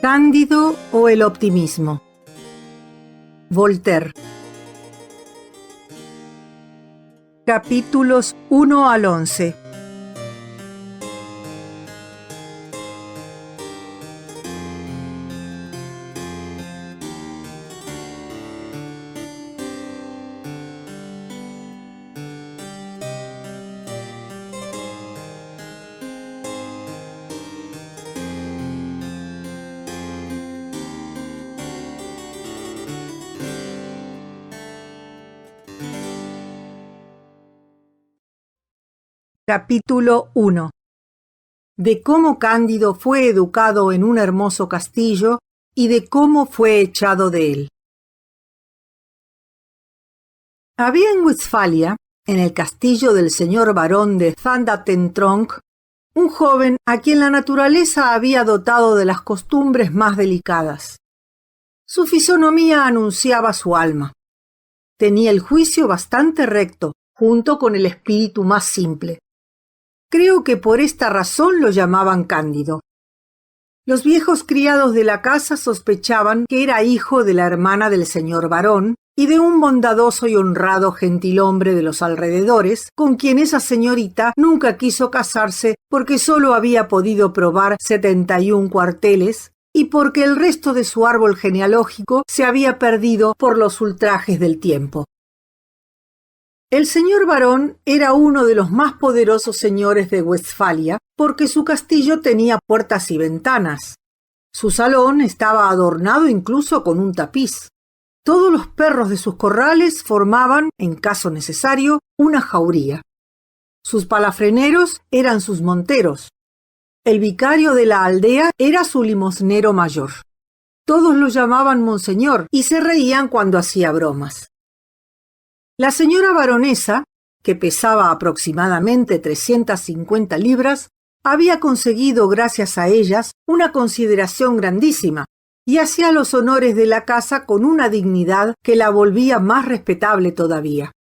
Cándido o el optimismo. Voltaire. Capítulos 1 al 11. Capítulo 1. De cómo Cándido fue educado en un hermoso castillo y de cómo fue echado de él. Había en Westfalia, en el castillo del señor barón de Thundertentronckh, un joven a quien la naturaleza había dotado de las costumbres más delicadas. Su fisonomía anunciaba su alma. Tenía el juicio bastante recto, junto con el espíritu más simple. Creo que por esta razón lo llamaban Cándido. Los viejos criados de la casa sospechaban que era hijo de la hermana del señor barón y de un bondadoso y honrado gentilhombre de los alrededores, con quien esa señorita nunca quiso casarse porque sólo había podido probar 71 cuarteles y porque el resto de su árbol genealógico se había perdido por los ultrajes del tiempo. El señor barón era uno de los más poderosos señores de Westfalia porque su castillo tenía puertas y ventanas. Su salón estaba adornado incluso con un tapiz. Todos los perros de sus corrales formaban, en caso necesario, una jauría. Sus palafreneros eran sus monteros. El vicario de la aldea era su limosnero mayor. Todos lo llamaban monseñor y se reían cuando hacía bromas. La señora baronesa, que pesaba aproximadamente 350 libras, había conseguido gracias a ellas una consideración grandísima y hacía los honores de la casa con una dignidad que la volvía más respetable todavía.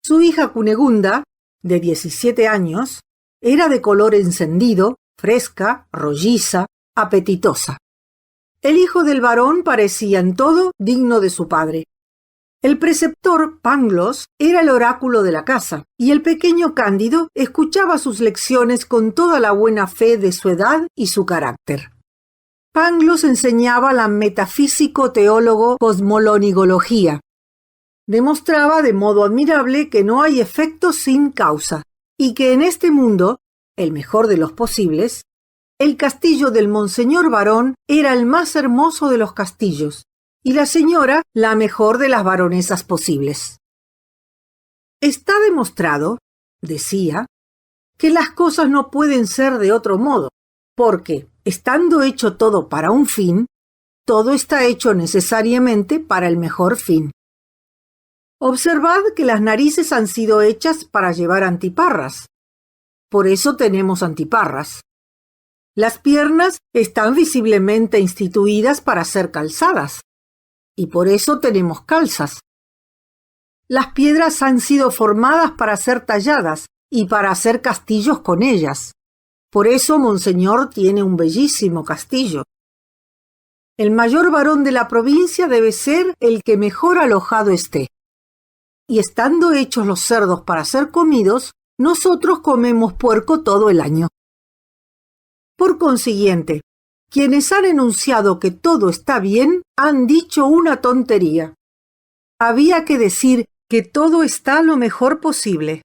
Su hija Cunegunda, de 17 años, era de color encendido, fresca, rolliza, apetitosa. El hijo del barón parecía en todo digno de su padre. El preceptor Pangloss era el oráculo de la casa, y el pequeño Cándido escuchaba sus lecciones con toda la buena fe de su edad y su carácter. Pangloss enseñaba la metafísico-teólogo cosmolonigología. Demostraba de modo admirable que no hay efectos sin causa, y que en este mundo, el mejor de los posibles, el castillo del monseñor barón era el más hermoso de los castillos, y la señora la mejor de las baronesas posibles. Está demostrado, decía, que las cosas no pueden ser de otro modo, porque, estando hecho todo para un fin, todo está hecho necesariamente para el mejor fin. Observad que las narices han sido hechas para llevar antiparras. Por eso tenemos antiparras. Las piernas están visiblemente instituidas para ser calzadas. Y por eso tenemos calzas. Las piedras han sido formadas para ser talladas y para hacer castillos con ellas. Por eso Monseñor tiene un bellísimo castillo. El mayor varón de la provincia debe ser el que mejor alojado esté. Y estando hechos los cerdos para ser comidos, nosotros comemos puerco todo el año. Por consiguiente, quienes han enunciado que todo está bien han dicho una tontería. Había que decir que todo está lo mejor posible.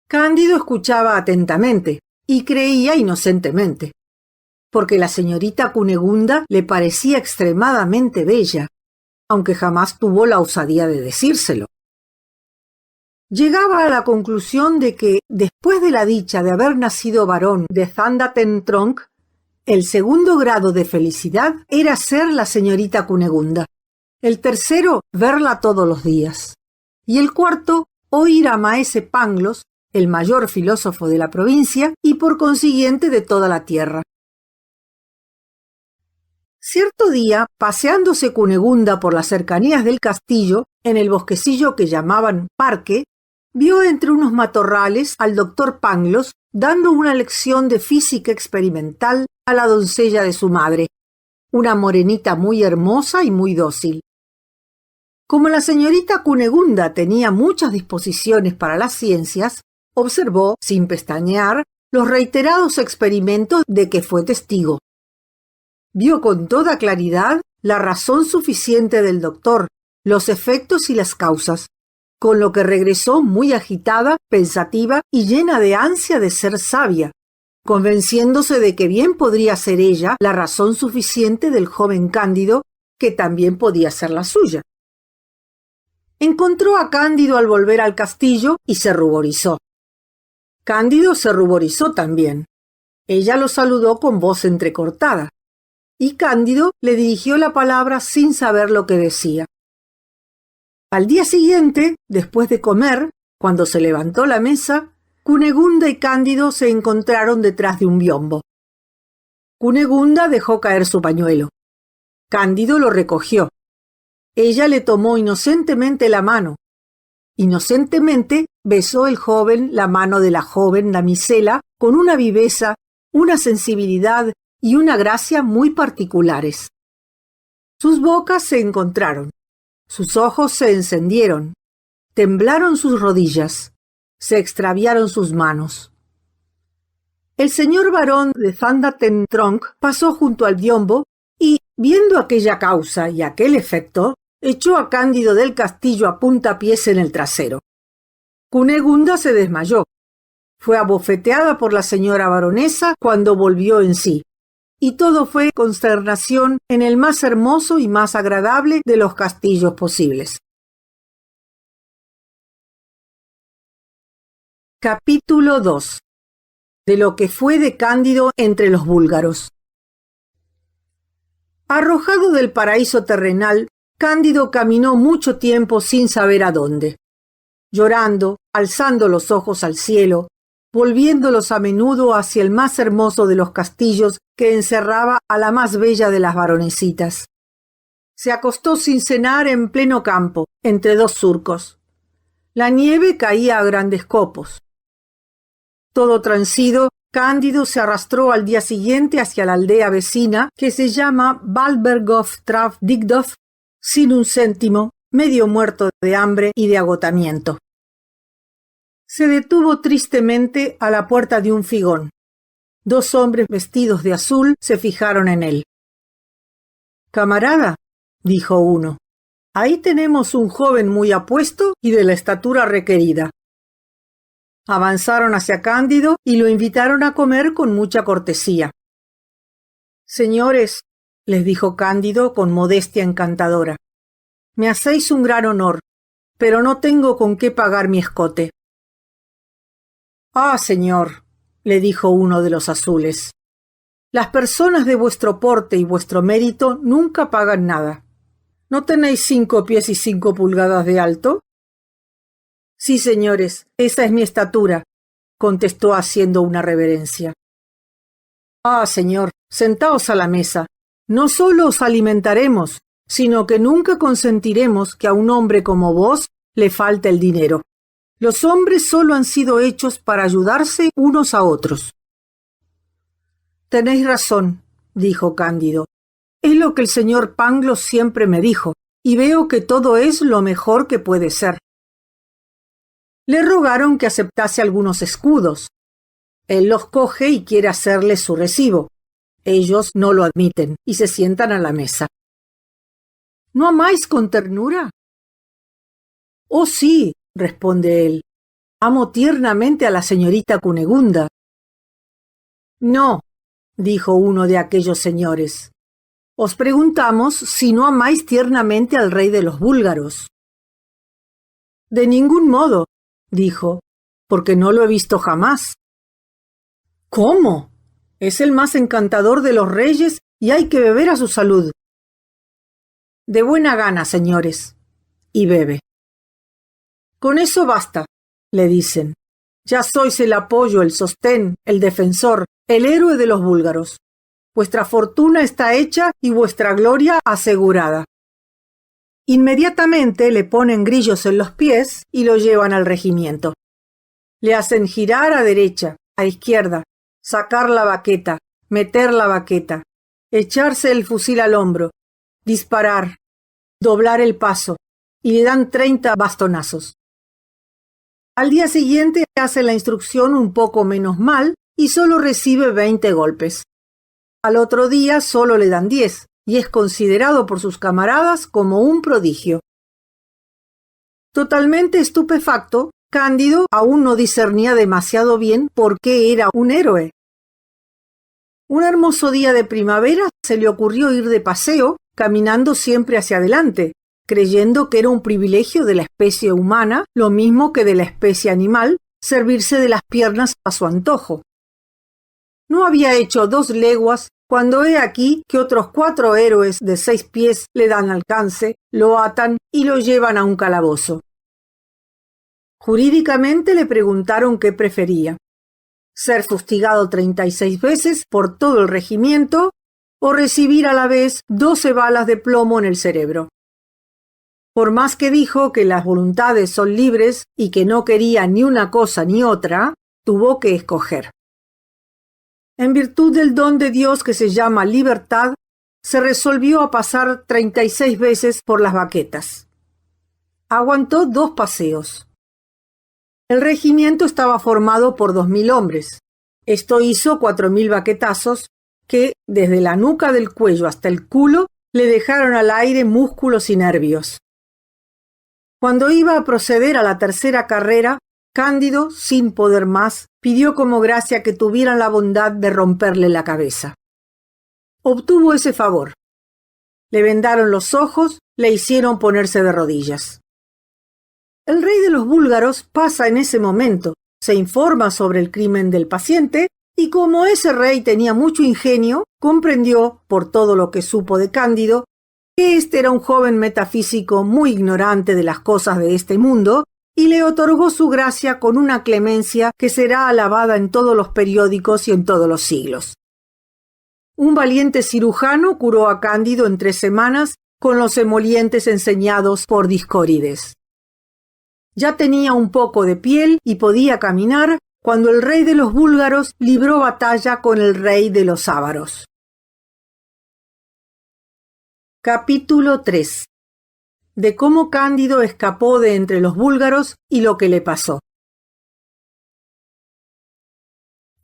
Cándido escuchaba atentamente y creía inocentemente, porque la señorita Cunegunda le parecía extremadamente bella, aunque jamás tuvo la osadía de decírselo. Llegaba a la conclusión de que, después de la dicha de haber nacido varón de Thundertentronckh, el segundo grado de felicidad era ser la señorita Cunegunda. El tercero, verla todos los días. Y el cuarto, oír a maese Pangloss, el mayor filósofo de la provincia y por consiguiente de toda la tierra. Cierto día, paseándose Cunegunda por las cercanías del castillo, en el bosquecillo que llamaban parque, vio entre unos matorrales al doctor Pangloss dando una lección de física experimental a la doncella de su madre, una morenita muy hermosa y muy dócil. Como la señorita Cunegunda tenía muchas disposiciones para las ciencias, observó, sin pestañear, los reiterados experimentos de que fue testigo. Vio con toda claridad la razón suficiente del doctor, los efectos y las causas, con lo que regresó muy agitada, pensativa y llena de ansia de ser sabia, convenciéndose de que bien podría ser ella la razón suficiente del joven Cándido, que también podía ser la suya. Encontró a Cándido al volver al castillo y se ruborizó. Cándido se ruborizó también. Ella lo saludó con voz entrecortada, y Cándido le dirigió la palabra sin saber lo que decía. Al día siguiente, después de comer, cuando se levantó la mesa, Cunegunda y Cándido se encontraron detrás de un biombo. Cunegunda dejó caer su pañuelo. Cándido lo recogió. Ella le tomó inocentemente la mano. Inocentemente besó el joven la mano de la joven damisela con una viveza, una sensibilidad y una gracia muy particulares. Sus bocas se encontraron, sus ojos se encendieron, temblaron sus rodillas, se extraviaron sus manos. El señor barón de Van der Tentronckh pasó junto al biombo y, viendo aquella causa y aquel efecto, echó a Cándido del castillo a puntapiés en el trasero. Cunegunda se desmayó. Fue abofeteada por la señora baronesa cuando volvió en sí, y todo fue consternación en el más hermoso y más agradable de los castillos posibles. Capítulo 2. De lo que fue de Cándido entre los búlgaros. Arrojado del paraíso terrenal, Cándido caminó mucho tiempo sin saber a dónde, llorando, alzando los ojos al cielo, volviéndolos a menudo hacia el más hermoso de los castillos que encerraba a la más bella de las baronesitas. Se acostó sin cenar en pleno campo, entre dos surcos. La nieve caía a grandes copos. Todo transido, Cándido se arrastró al día siguiente hacia la aldea vecina que se llama Valberghof Traf Digdof, sin un céntimo, medio muerto de hambre y de agotamiento. Se detuvo tristemente a la puerta de un figón. Dos hombres vestidos de azul se fijaron en él. «Camarada», dijo uno, «ahí tenemos un joven muy apuesto y de la estatura requerida». Avanzaron hacia Cándido y lo invitaron a comer con mucha cortesía. «Señores», les dijo Cándido con modestia encantadora, «me hacéis un gran honor, pero no tengo con qué pagar mi escote». «Ah, señor», le dijo uno de los azules, «las personas de vuestro porte y vuestro mérito nunca pagan nada. ¿No tenéis 5 pies y 5 pulgadas de alto?» «Sí, señores, esa es mi estatura», contestó haciendo una reverencia. «Ah, señor, sentaos a la mesa. No solo os alimentaremos, sino que nunca consentiremos que a un hombre como vos le falte el dinero. Los hombres solo han sido hechos para ayudarse unos a otros». «Tenéis razón», dijo Cándido. «Es lo que el señor Pangloss siempre me dijo, y veo que todo es lo mejor que puede ser». Le rogaron que aceptase algunos escudos. Él los coge y quiere hacerles su recibo. Ellos no lo admiten y se sientan a la mesa. «¿No amáis con ternura?» «Oh, sí», responde él. «Amo tiernamente a la señorita Cunegunda». «No», dijo uno de aquellos señores. «Os preguntamos si no amáis tiernamente al rey de los búlgaros». «De ningún modo», dijo, «porque no lo he visto jamás». «¿Cómo? Es el más encantador de los reyes y hay que beber a su salud». «De buena gana, señores». Y bebe. «Con eso basta», le dicen. «Ya sois el apoyo, el sostén, el defensor, el héroe de los búlgaros. Vuestra fortuna está hecha y vuestra gloria asegurada». Inmediatamente le ponen grillos en los pies y lo llevan al regimiento. Le hacen girar a derecha, a izquierda, sacar la baqueta, meter la baqueta, echarse el fusil al hombro, disparar, doblar el paso, y le dan 30 bastonazos. Al día siguiente hace la instrucción un poco menos mal y solo recibe 20 golpes. Al otro día solo le dan 10 y es considerado por sus camaradas como un prodigio. Totalmente estupefacto, Cándido aún no discernía demasiado bien por qué era un héroe. Un hermoso día de primavera se le ocurrió ir de paseo, caminando siempre hacia adelante, creyendo que era un privilegio de la especie humana, lo mismo que de la especie animal, servirse de las piernas a su antojo. No había hecho 2 leguas cuando he aquí que otros 4 héroes de 6 pies le dan alcance, lo atan y lo llevan a un calabozo. Jurídicamente le preguntaron qué prefería: ser fustigado 36 veces por todo el regimiento o recibir a la vez 12 balas de plomo en el cerebro. Por más que dijo que las voluntades son libres y que no quería ni una cosa ni otra, tuvo que escoger. En virtud del don de Dios que se llama libertad, se resolvió a pasar 36 veces por las baquetas. Aguantó 2 paseos. El regimiento estaba formado por 2000 hombres. Esto hizo 4000 baquetazos que, desde la nuca del cuello hasta el culo, le dejaron al aire músculos y nervios. Cuando iba a proceder a la tercera carrera, Cándido, sin poder más, pidió como gracia que tuvieran la bondad de romperle la cabeza. Obtuvo ese favor. Le vendaron los ojos, le hicieron ponerse de rodillas. El rey de los búlgaros pasa en ese momento, se informa sobre el crimen del paciente y como ese rey tenía mucho ingenio, comprendió, por todo lo que supo de Cándido, que este era un joven metafísico muy ignorante de las cosas de este mundo y le otorgó su gracia con una clemencia que será alabada en todos los periódicos y en todos los siglos. Un valiente cirujano curó a Cándido en 3 semanas con los emolientes enseñados por Discórides. Ya tenía un poco de piel y podía caminar cuando el rey de los búlgaros libró batalla con el rey de los ávaros. Capítulo 3. De cómo Cándido escapó de entre los búlgaros y lo que le pasó.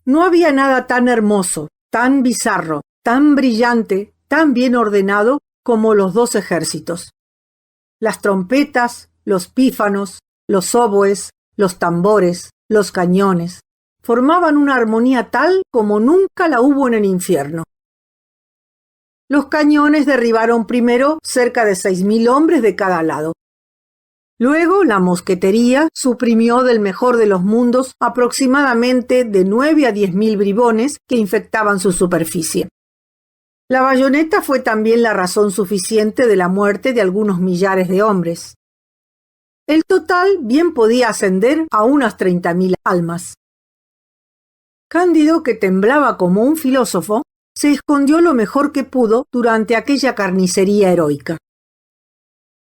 No había nada tan hermoso, tan bizarro, tan brillante, tan bien ordenado como los 2 ejércitos. Las trompetas, los pífanos, los oboes, los tambores, los cañones, formaban una armonía tal como nunca la hubo en el infierno. Los cañones derribaron primero cerca de 6000 hombres de cada lado. Luego la mosquetería suprimió del mejor de los mundos aproximadamente de 9 a 10.000 bribones que infectaban su superficie. La bayoneta fue también la razón suficiente de la muerte de algunos millares de hombres. El total bien podía ascender a unas 30.000 almas. Cándido, que temblaba como un filósofo, se escondió lo mejor que pudo durante aquella carnicería heroica.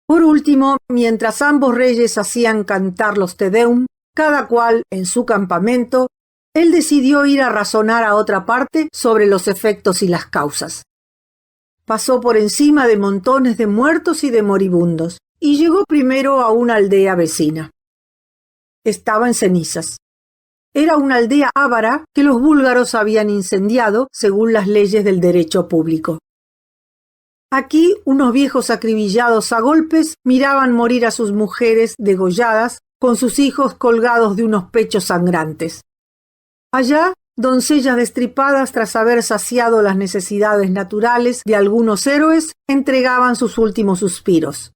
Por último, mientras ambos reyes hacían cantar los Te Deum, cada cual en su campamento, él decidió ir a razonar a otra parte sobre los efectos y las causas. Pasó por encima de montones de muertos y de moribundos, y llegó primero a una aldea vecina. Estaba en cenizas. Era una aldea ávara que los búlgaros habían incendiado según las leyes del derecho público. Aquí unos viejos acribillados a golpes miraban morir a sus mujeres degolladas con sus hijos colgados de unos pechos sangrantes. Allá, doncellas destripadas tras haber saciado las necesidades naturales de algunos héroes entregaban sus últimos suspiros.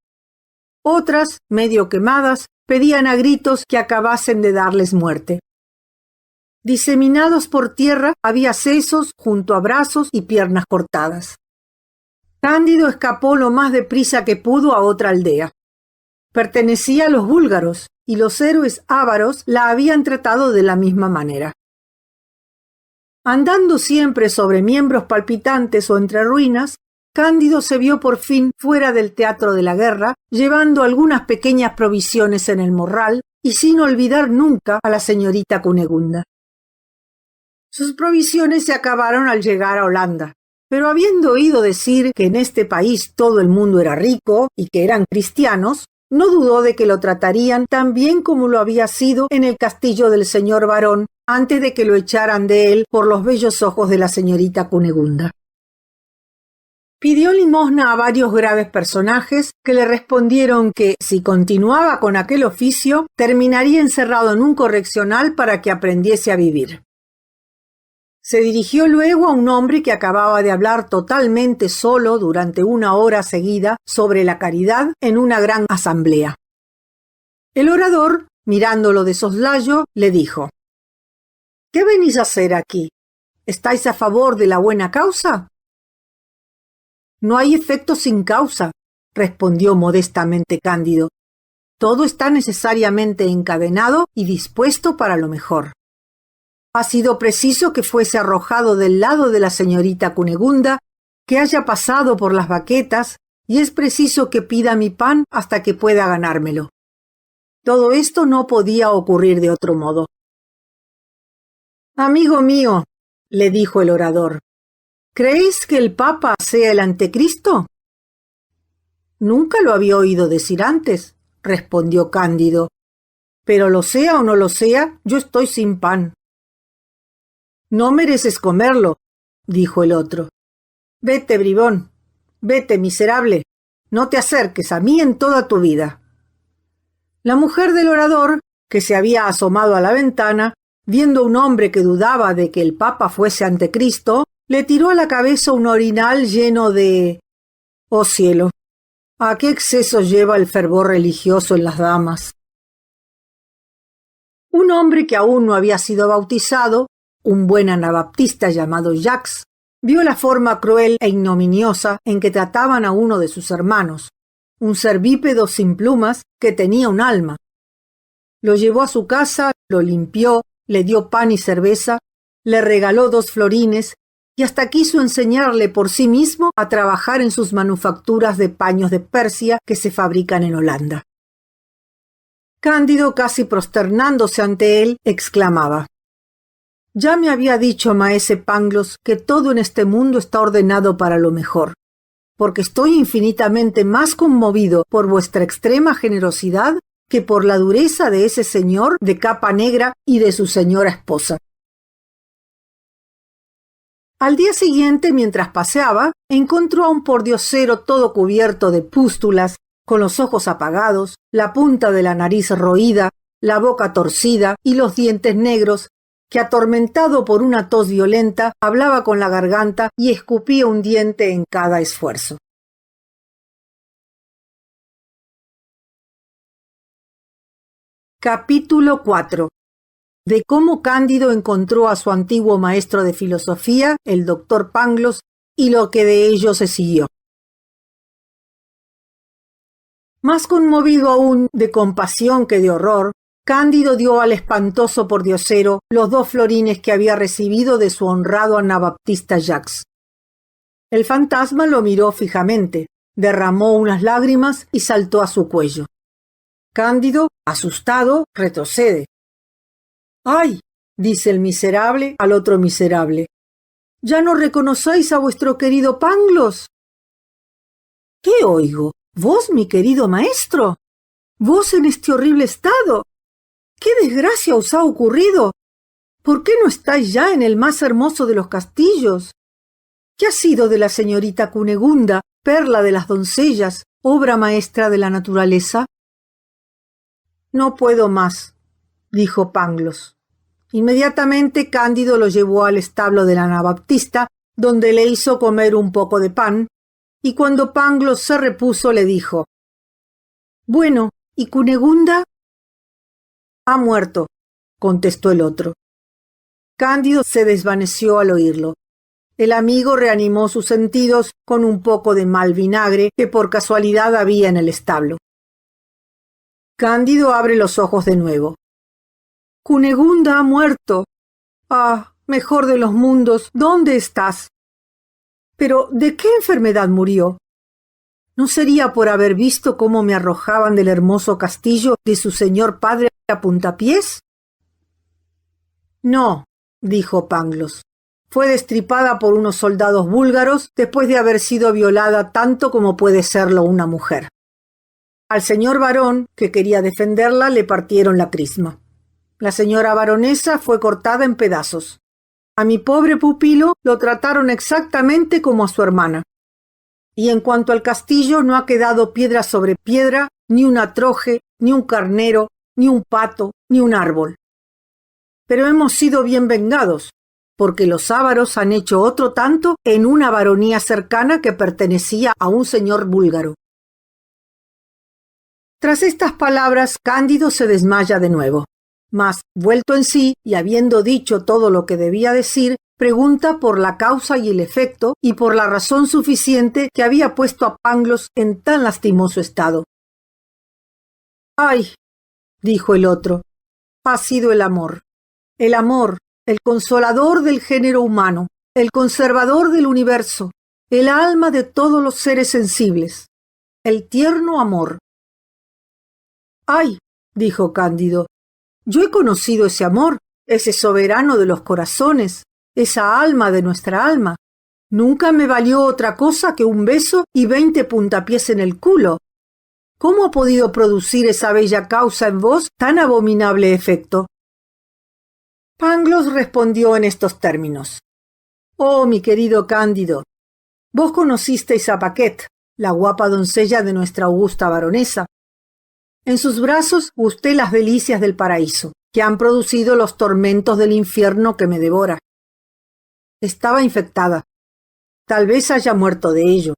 Otras, medio quemadas, pedían a gritos que acabasen de darles muerte. Diseminados por tierra había sesos junto a brazos y piernas cortadas. Cándido escapó lo más deprisa que pudo a otra aldea. Pertenecía a los búlgaros y los héroes ávaros la habían tratado de la misma manera. Andando siempre sobre miembros palpitantes o entre ruinas, Cándido se vio por fin fuera del teatro de la guerra, llevando algunas pequeñas provisiones en el morral y sin olvidar nunca a la señorita Cunegunda. Sus provisiones se acabaron al llegar a Holanda, pero habiendo oído decir que en este país todo el mundo era rico y que eran cristianos, no dudó de que lo tratarían tan bien como lo había sido en el castillo del señor barón antes de que lo echaran de él por los bellos ojos de la señorita Cunegunda. Pidió limosna a varios graves personajes que le respondieron que, si continuaba con aquel oficio, terminaría encerrado en un correccional para que aprendiese a vivir. Se dirigió luego a un hombre que acababa de hablar totalmente solo durante 1 hora seguida sobre la caridad en una gran asamblea. El orador, mirándolo de soslayo, le dijo: «¿Qué venís a hacer aquí? ¿Estáis a favor de la buena causa?» «No hay efecto sin causa», respondió modestamente Cándido. «Todo está necesariamente encadenado y dispuesto para lo mejor. Ha sido preciso que fuese arrojado del lado de la señorita Cunegunda, que haya pasado por las baquetas, y es preciso que pida mi pan hasta que pueda ganármelo. Todo esto no podía ocurrir de otro modo». «Amigo mío», le dijo el orador, ¿creéis que el Papa sea el Antecristo?» «Nunca lo había oído decir antes», respondió Cándido, «pero lo sea o no lo sea, yo estoy sin pan». «No mereces comerlo», dijo el otro. «Vete, bribón, vete, miserable, no te acerques a mí en toda tu vida». La mujer del orador, que se había asomado a la ventana, viendo a un hombre que dudaba de que el Papa fuese Antecristo, le tiró a la cabeza un orinal lleno de... ¡Oh cielo! ¿A qué exceso lleva el fervor religioso en las damas? Un hombre que aún no había sido bautizado, un buen anabaptista llamado Jacques, vio la forma cruel e ignominiosa en que trataban a uno de sus hermanos, un ser bípedo sin plumas que tenía un alma. Lo llevó a su casa, lo limpió, le dio pan y cerveza, le regaló 2 florines y hasta quiso enseñarle por sí mismo a trabajar en sus manufacturas de paños de Persia que se fabrican en Holanda. Cándido, casi prosternándose ante él, exclamaba: «Ya me había dicho maese Pangloss que todo en este mundo está ordenado para lo mejor, porque estoy infinitamente más conmovido por vuestra extrema generosidad que por la dureza de ese señor de capa negra y de su señora esposa». Al día siguiente, mientras paseaba, encontró a un pordiosero todo cubierto de pústulas, con los ojos apagados, la punta de la nariz roída, la boca torcida y los dientes negros, que atormentado por una tos violenta, hablaba con la garganta y escupía un diente en cada esfuerzo. Capítulo 4. De cómo Cándido encontró a su antiguo maestro de filosofía, el doctor Pangloss, y lo que de ello se siguió. Más conmovido aún de compasión que de horror, Cándido dio al espantoso pordiosero los 2 florines que había recibido de su honrado anabaptista Jacques. El fantasma lo miró fijamente, derramó unas lágrimas y saltó a su cuello. Cándido, asustado, retrocede. «¡Ay!», dice el miserable al otro miserable, «¿ya no reconocéis a vuestro querido Pangloss?». «¿Qué oigo? ¿Vos, mi querido maestro? ¿Vos en este horrible estado? ¿Qué desgracia os ha ocurrido? ¿Por qué no estáis ya en el más hermoso de los castillos? ¿Qué ha sido de la señorita Cunegunda, perla de las doncellas, obra maestra de la naturaleza?» «No puedo más», dijo Pangloss. Inmediatamente Cándido lo llevó al establo del anabaptista, donde le hizo comer un poco de pan, y cuando Pangloss se repuso le dijo: «Bueno, ¿y Cunegunda?». «Ha muerto», contestó el otro. Cándido se desvaneció al oírlo. El amigo reanimó sus sentidos con un poco de mal vinagre que por casualidad había en el establo. Cándido abre los ojos de nuevo. «Cunegunda ha muerto. Ah, mejor de los mundos, ¿dónde estás? Pero, ¿de qué enfermedad murió? ¿No sería por haber visto cómo me arrojaban del hermoso castillo de su señor padre a puntapiés?». «No», dijo Pangloss. Fue destripada por unos soldados búlgaros después de haber sido violada tanto como puede serlo una mujer. Al señor barón, que quería defenderla, le partieron la crisma. La señora baronesa fue cortada en pedazos. A mi pobre pupilo lo trataron exactamente como a su hermana. Y en cuanto al castillo, no ha quedado piedra sobre piedra, ni una troje, ni un carnero, ni un pato, ni un árbol. Pero hemos sido bien vengados, porque los ávaros han hecho otro tanto en una baronía cercana que pertenecía a un señor búlgaro. Tras estas palabras, Cándido se desmaya de nuevo. Mas, vuelto en sí y habiendo dicho todo lo que debía decir, pregunta por la causa y el efecto y por la razón suficiente que había puesto a Pangloss en tan lastimoso estado. «Ay», dijo el otro, «ha sido el amor, el consolador del género humano, el conservador del universo, el alma de todos los seres sensibles, el tierno amor». «Ay», dijo Cándido, «yo he conocido ese amor, ese soberano de los corazones, esa alma de nuestra alma. Nunca me valió otra cosa que un beso y 20 puntapiés en el culo. ¿Cómo ha podido producir esa bella causa en vos tan abominable efecto?» Pangloss respondió en estos términos. «Oh, mi querido Cándido, vos conocisteis a Paquette, la guapa doncella de nuestra augusta baronesa. En sus brazos gusté las delicias del paraíso, que han producido los tormentos del infierno que me devora. Estaba infectada. Tal vez haya muerto de ello.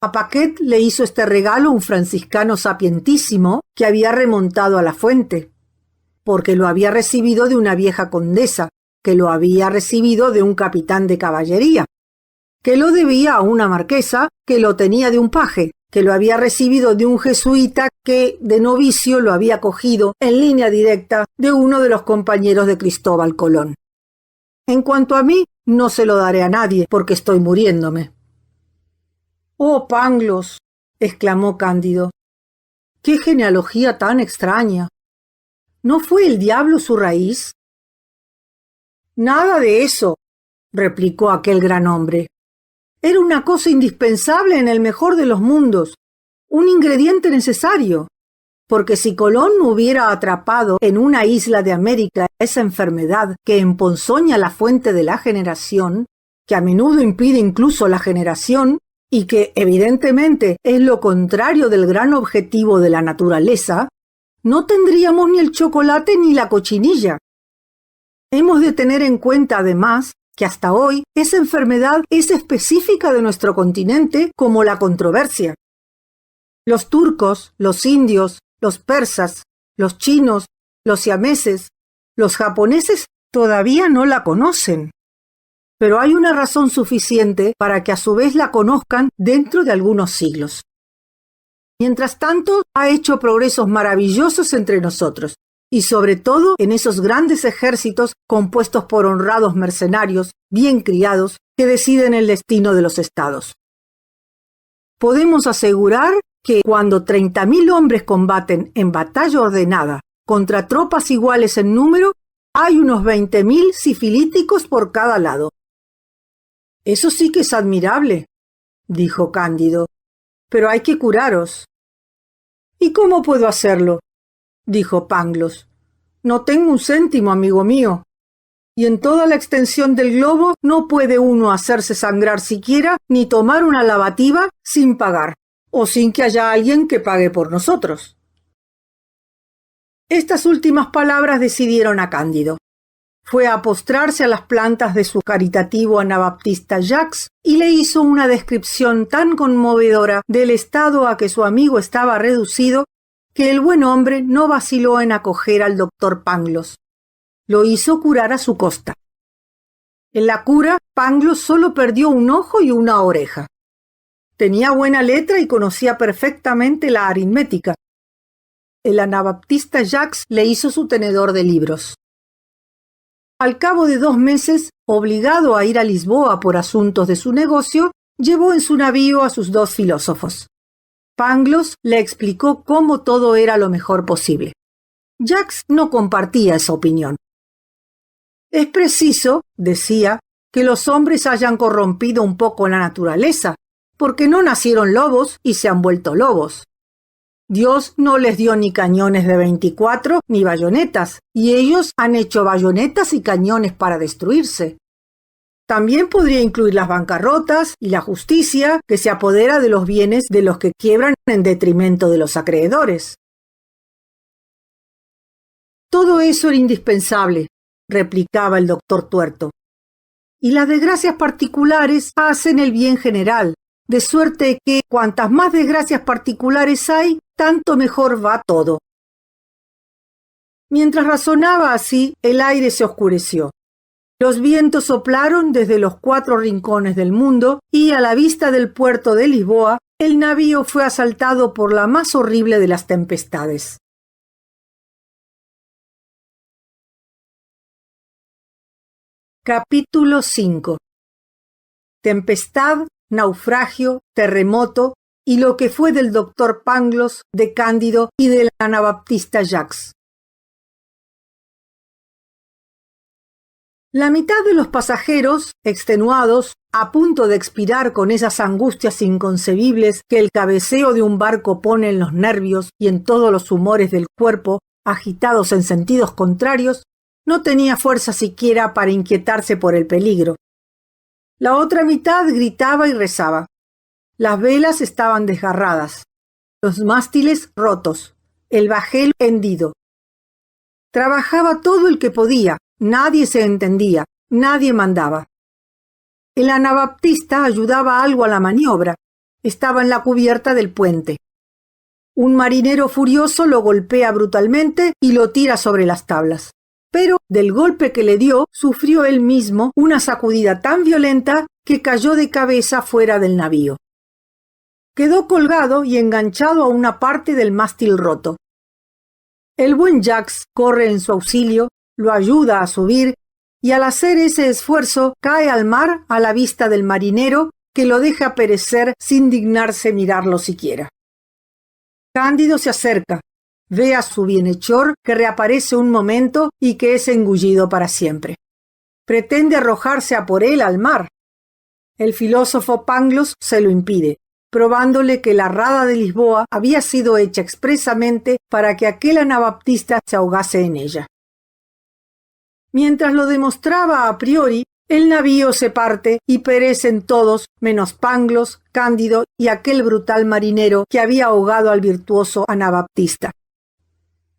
A Paquette le hizo este regalo un franciscano sapientísimo que había remontado a la fuente, porque lo había recibido de una vieja condesa, que lo había recibido de un capitán de caballería, que lo debía a una marquesa, que lo tenía de un paje, que lo había recibido de un jesuita que de novicio lo había cogido en línea directa de uno de los compañeros de Cristóbal Colón. En cuanto a mí, no se lo daré a nadie, porque estoy muriéndome». «Oh, Pangloss», exclamó Cándido, «qué genealogía tan extraña. ¿No fue el diablo su raíz?» «Nada de eso», replicó aquel gran hombre. «Era una cosa indispensable en el mejor de los mundos, un ingrediente necesario, porque si Colón no hubiera atrapado en una isla de América esa enfermedad que emponzoña la fuente de la generación, que a menudo impide incluso la generación, y que evidentemente es lo contrario del gran objetivo de la naturaleza, no tendríamos ni el chocolate ni la cochinilla. Hemos de tener en cuenta además que hasta hoy esa enfermedad es específica de nuestro continente como la controversia. Los turcos, los indios, los persas, los chinos, los siameses, los japoneses todavía no la conocen. Pero hay una razón suficiente para que a su vez la conozcan dentro de algunos siglos. Mientras tanto, ha hecho progresos maravillosos entre nosotros, y sobre todo en esos grandes ejércitos compuestos por honrados mercenarios, bien criados, que deciden el destino de los estados. Podemos asegurar que cuando 30.000 hombres combaten en batalla ordenada contra tropas iguales en número, hay unos 20.000 sifilíticos por cada lado. «Eso sí que es admirable», dijo Cándido, «pero hay que curaros». «¿Y cómo puedo hacerlo?», dijo Pangloss. «No tengo un céntimo, amigo mío, y en toda la extensión del globo no puede uno hacerse sangrar siquiera ni tomar una lavativa sin pagar, o sin que haya alguien que pague por nosotros». Estas últimas palabras decidieron a Cándido. Fue a postrarse a las plantas de su caritativo anabaptista Jacques y le hizo una descripción tan conmovedora del estado a que su amigo estaba reducido que el buen hombre no vaciló en acoger al doctor Pangloss. Lo hizo curar a su costa. En la cura, Pangloss solo perdió un ojo y una oreja. Tenía buena letra y conocía perfectamente la aritmética. El anabaptista Jacques le hizo su tenedor de libros. Al cabo de 2 meses, obligado a ir a Lisboa por asuntos de su negocio, llevó en su navío a sus 2 filósofos. Pangloss le explicó cómo todo era lo mejor posible. Jacques no compartía esa opinión. Es preciso, decía, que los hombres hayan corrompido un poco la naturaleza, porque no nacieron lobos y se han vuelto lobos. Dios no les dio ni cañones de 24 ni bayonetas, y ellos han hecho bayonetas y cañones para destruirse. También podría incluir las bancarrotas y la justicia que se apodera de los bienes de los que quiebran en detrimento de los acreedores. Todo eso era indispensable, replicaba el doctor Tuerto. Y las desgracias particulares hacen el bien general, de suerte que cuantas más desgracias particulares hay, tanto mejor va todo. Mientras razonaba así, el aire se oscureció. Los vientos soplaron desde los 4 rincones del mundo y, a la vista del puerto de Lisboa, el navío fue asaltado por la más horrible de las tempestades. Capítulo 5. Tempestad, naufragio, terremoto y lo que fue del doctor Pangloss, de Cándido y del anabaptista Jacques. La mitad de los pasajeros, extenuados, a punto de expirar con esas angustias inconcebibles que el cabeceo de un barco pone en los nervios y en todos los humores del cuerpo, agitados en sentidos contrarios, no tenía fuerza siquiera para inquietarse por el peligro. La otra mitad gritaba y rezaba. Las velas estaban desgarradas, los mástiles rotos, el bajel hendido. Trabajaba todo el que podía, nadie se entendía, nadie mandaba. El anabaptista ayudaba algo a la maniobra, estaba en la cubierta del puente. Un marinero furioso lo golpea brutalmente y lo tira sobre las tablas. Pero del golpe que le dio, sufrió él mismo una sacudida tan violenta que cayó de cabeza fuera del navío. Quedó colgado y enganchado a una parte del mástil roto. El buen Jacques corre en su auxilio, lo ayuda a subir y al hacer ese esfuerzo cae al mar a la vista del marinero, que lo deja perecer sin dignarse mirarlo siquiera. Cándido se acerca. Ve a su bienhechor, que reaparece un momento y que es engullido para siempre. Pretende arrojarse a por él al mar. El filósofo Pangloss se lo impide, probándole que la rada de Lisboa había sido hecha expresamente para que aquel anabaptista se ahogase en ella. Mientras lo demostraba a priori, el navío se parte y perecen todos menos Pangloss, Cándido y aquel brutal marinero que había ahogado al virtuoso anabaptista.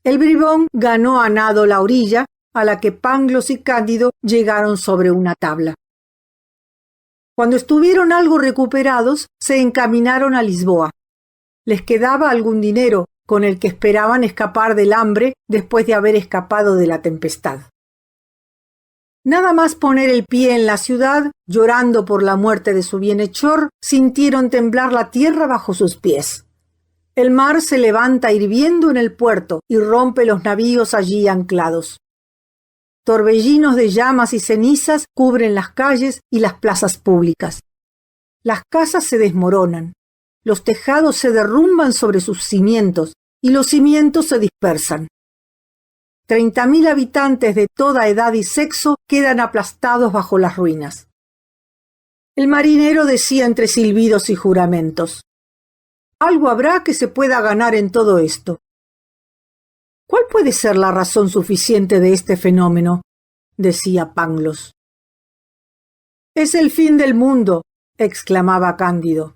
El bribón ganó a nado la orilla, a la que Pangloss y Cándido llegaron sobre una tabla. Cuando estuvieron algo recuperados, se encaminaron a Lisboa. Les quedaba algún dinero, con el que esperaban escapar del hambre después de haber escapado de la tempestad. Nada más poner el pie en la ciudad, llorando por la muerte de su bienhechor, sintieron temblar la tierra bajo sus pies. El mar se levanta hirviendo en el puerto y rompe los navíos allí anclados. Torbellinos de llamas y cenizas cubren las calles y las plazas públicas. Las casas se desmoronan, los tejados se derrumban sobre sus cimientos y los cimientos se dispersan. 30.000 habitantes de toda edad y sexo quedan aplastados bajo las ruinas. El marinero decía entre silbidos y juramentos: algo habrá que se pueda ganar en todo esto. ¿Cuál puede ser la razón suficiente de este fenómeno?, decía Pangloss. Es el fin del mundo, exclamaba Cándido.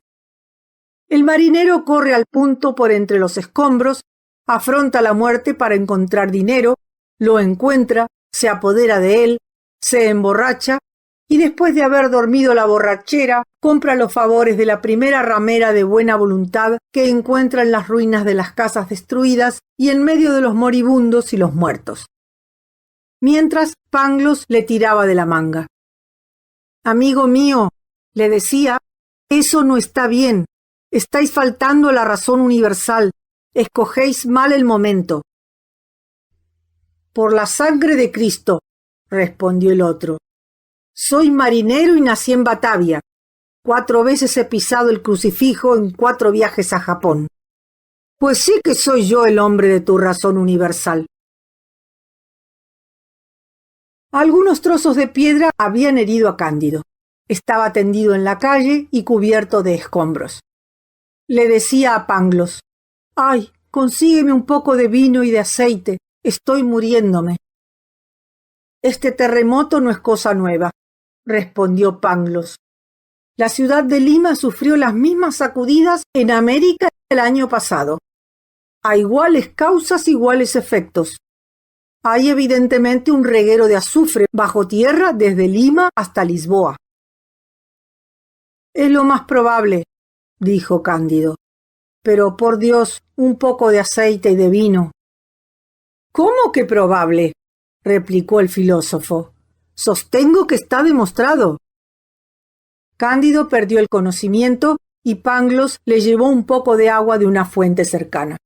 El marinero corre al punto por entre los escombros, afronta la muerte para encontrar dinero, lo encuentra, se apodera de él, se emborracha y después de haber dormido la borrachera, compra los favores de la primera ramera de buena voluntad que encuentra en las ruinas de las casas destruidas y en medio de los moribundos y los muertos. Mientras, Pangloss le tiraba de la manga. Amigo mío, le decía, eso no está bien. Estáis faltando a la razón universal. Escogéis mal el momento. Por la sangre de Cristo, respondió el otro. Soy marinero y nací en Batavia. 4 veces he pisado el crucifijo en 4 viajes a Japón. Pues sí que soy yo el hombre de tu razón universal. Algunos trozos de piedra habían herido a Cándido. Estaba tendido en la calle y cubierto de escombros. Le decía a Pangloss: «¡Ay, consígueme un poco de vino y de aceite! Estoy muriéndome». «Este terremoto no es cosa nueva», respondió Pangloss. «La ciudad de Lima sufrió las mismas sacudidas en América el año pasado. A iguales causas, iguales efectos. Hay evidentemente un reguero de azufre bajo tierra desde Lima hasta Lisboa». «Es lo más probable», dijo Cándido. «Pero por Dios, un poco de aceite y de vino». «¿Cómo que probable?», replicó el filósofo. «Sostengo que está demostrado». Cándido perdió el conocimiento y Pangloss le llevó un poco de agua de una fuente cercana.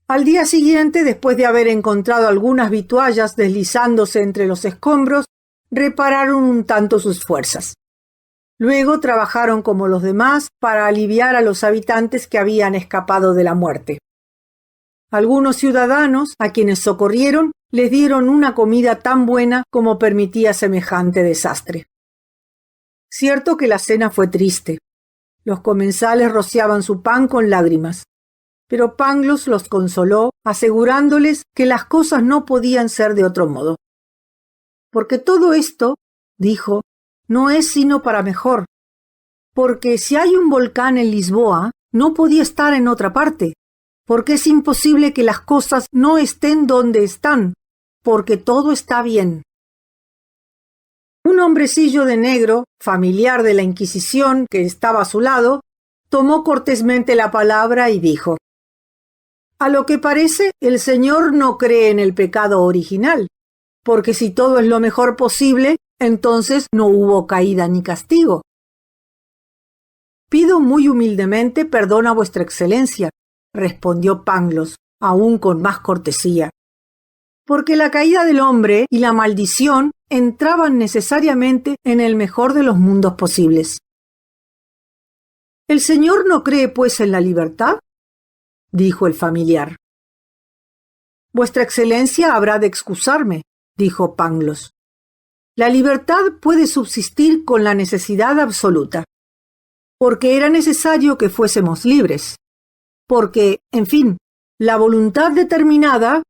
Al día siguiente, después de haber encontrado algunas vituallas deslizándose entre los escombros, repararon un tanto sus fuerzas. Luego trabajaron como los demás para aliviar a los habitantes que habían escapado de la muerte. Algunos ciudadanos, a quienes socorrieron, les dieron una comida tan buena como permitía semejante desastre. Cierto que la cena fue triste. Los comensales rociaban su pan con lágrimas. Pero Pangloss los consoló, asegurándoles que las cosas no podían ser de otro modo. «Porque todo esto», dijo, «no es sino para mejor. Porque si hay un volcán en Lisboa, no podía estar en otra parte. Porque es imposible que las cosas no estén donde están. Porque todo está bien». Un hombrecillo de negro, familiar de la Inquisición, que estaba a su lado, tomó cortésmente la palabra y dijo: «A lo que parece, el señor no cree en el pecado original, porque si todo es lo mejor posible, entonces no hubo caída ni castigo». «Pido muy humildemente perdón a vuestra excelencia», respondió Pangloss, aún con más cortesía, «porque la caída del hombre y la maldición entraban necesariamente en el mejor de los mundos posibles». «¿El señor no cree, pues, en la libertad?», dijo el familiar. «Vuestra excelencia habrá de excusarme», dijo Pangloss. «La libertad puede subsistir con la necesidad absoluta, porque era necesario que fuésemos libres, porque, en fin, la voluntad determinada».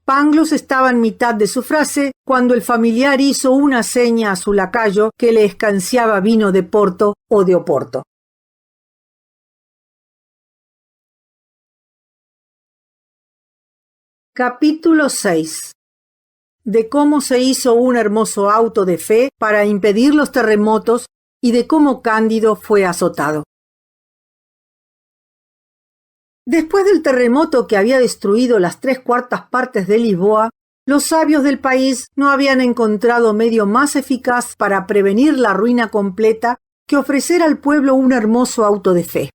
Pangloss estaba en mitad de su frase cuando el familiar hizo una seña a su lacayo que le escanciaba vino de Porto o de Oporto. Capítulo 6. De cómo se hizo un hermoso auto de fe para impedir los terremotos y de cómo Cándido fue azotado. Después del terremoto que había destruido las 3/4 partes de Lisboa, los sabios del país no habían encontrado medio más eficaz para prevenir la ruina completa que ofrecer al pueblo un hermoso auto de fe.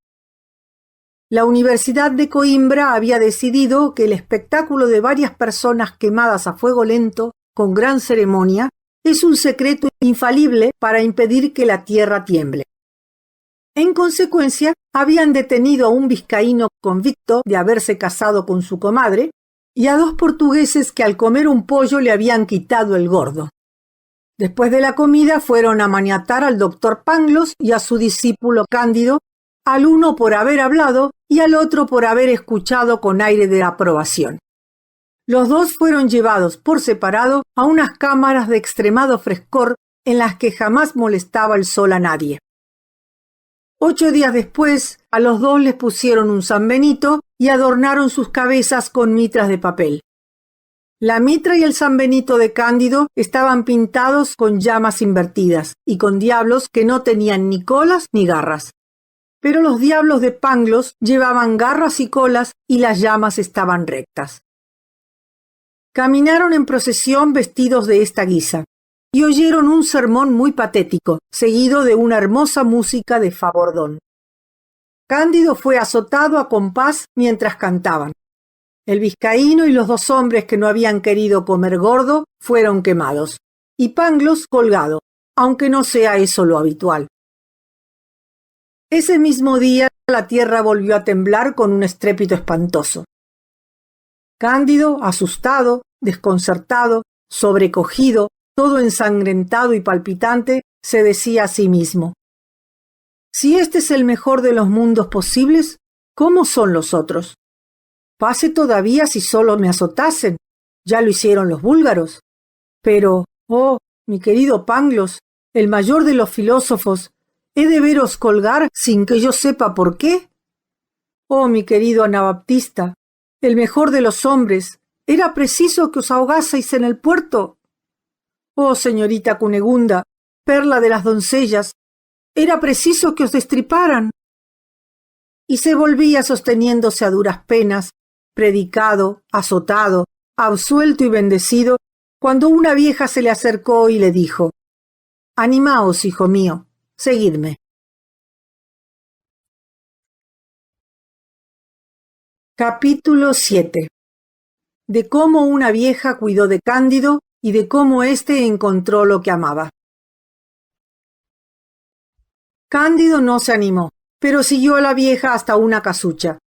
La Universidad de Coimbra había decidido que el espectáculo de varias personas quemadas a fuego lento, con gran ceremonia, es un secreto infalible para impedir que la tierra tiemble. En consecuencia, habían detenido a un vizcaíno convicto de haberse casado con su comadre y a 2 portugueses que al comer un pollo le habían quitado el gordo. Después de la comida fueron a maniatar al doctor Pangloss y a su discípulo Cándido, al uno por haber hablado y al otro por haber escuchado con aire de aprobación. Los dos fueron llevados por separado a unas cámaras de extremado frescor en las que jamás molestaba el sol a nadie. 8 días después, a los dos les pusieron un sanbenito y adornaron sus cabezas con mitras de papel. La mitra y el sanbenito de Cándido estaban pintados con llamas invertidas y con diablos que no tenían ni colas ni garras. Pero los diablos de Pangloss llevaban garras y colas y las llamas estaban rectas. Caminaron en procesión vestidos de esta guisa y oyeron un sermón muy patético, seguido de una hermosa música de fa bordón. Cándido fue azotado a compás mientras cantaban. El vizcaíno y los 2 hombres que no habían querido comer gordo fueron quemados, y Pangloss colgado, aunque no sea eso lo habitual. Ese mismo día la tierra volvió a temblar con un estrépito espantoso. Cándido, asustado, desconcertado, sobrecogido, todo ensangrentado y palpitante, se decía a sí mismo: si este es el mejor de los mundos posibles, ¿cómo son los otros? Pase todavía si solo me azotasen. Ya lo hicieron los búlgaros. Pero, oh, mi querido Pangloss, el mayor de los filósofos, ¿he de veros colgar sin que yo sepa por qué? Oh, mi querido Anabaptista, el mejor de los hombres, ¿era preciso que os ahogaseis en el puerto? Oh, señorita Cunegunda, perla de las doncellas, ¿era preciso que os destriparan? Y se volvía sosteniéndose a duras penas, predicado, azotado, absuelto y bendecido, cuando una vieja se le acercó y le dijo: animaos, hijo mío, seguidme. Capítulo 7. De cómo una vieja cuidó de Cándido y de cómo éste encontró lo que amaba. Cándido no se animó, pero siguió a la vieja hasta una casucha.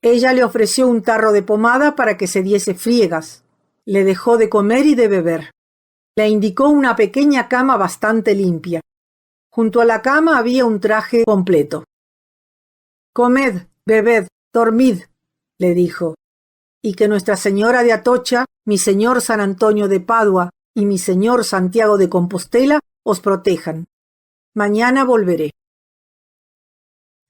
Ella le ofreció un tarro de pomada para que se diese friegas. Le dejó de comer y de beber. Le indicó una pequeña cama bastante limpia. Junto a la cama había un traje completo. Comed, bebed, dormid, le dijo, y que Nuestra Señora de Atocha, mi señor San Antonio de Padua y mi señor Santiago de Compostela os protejan. Mañana volveré.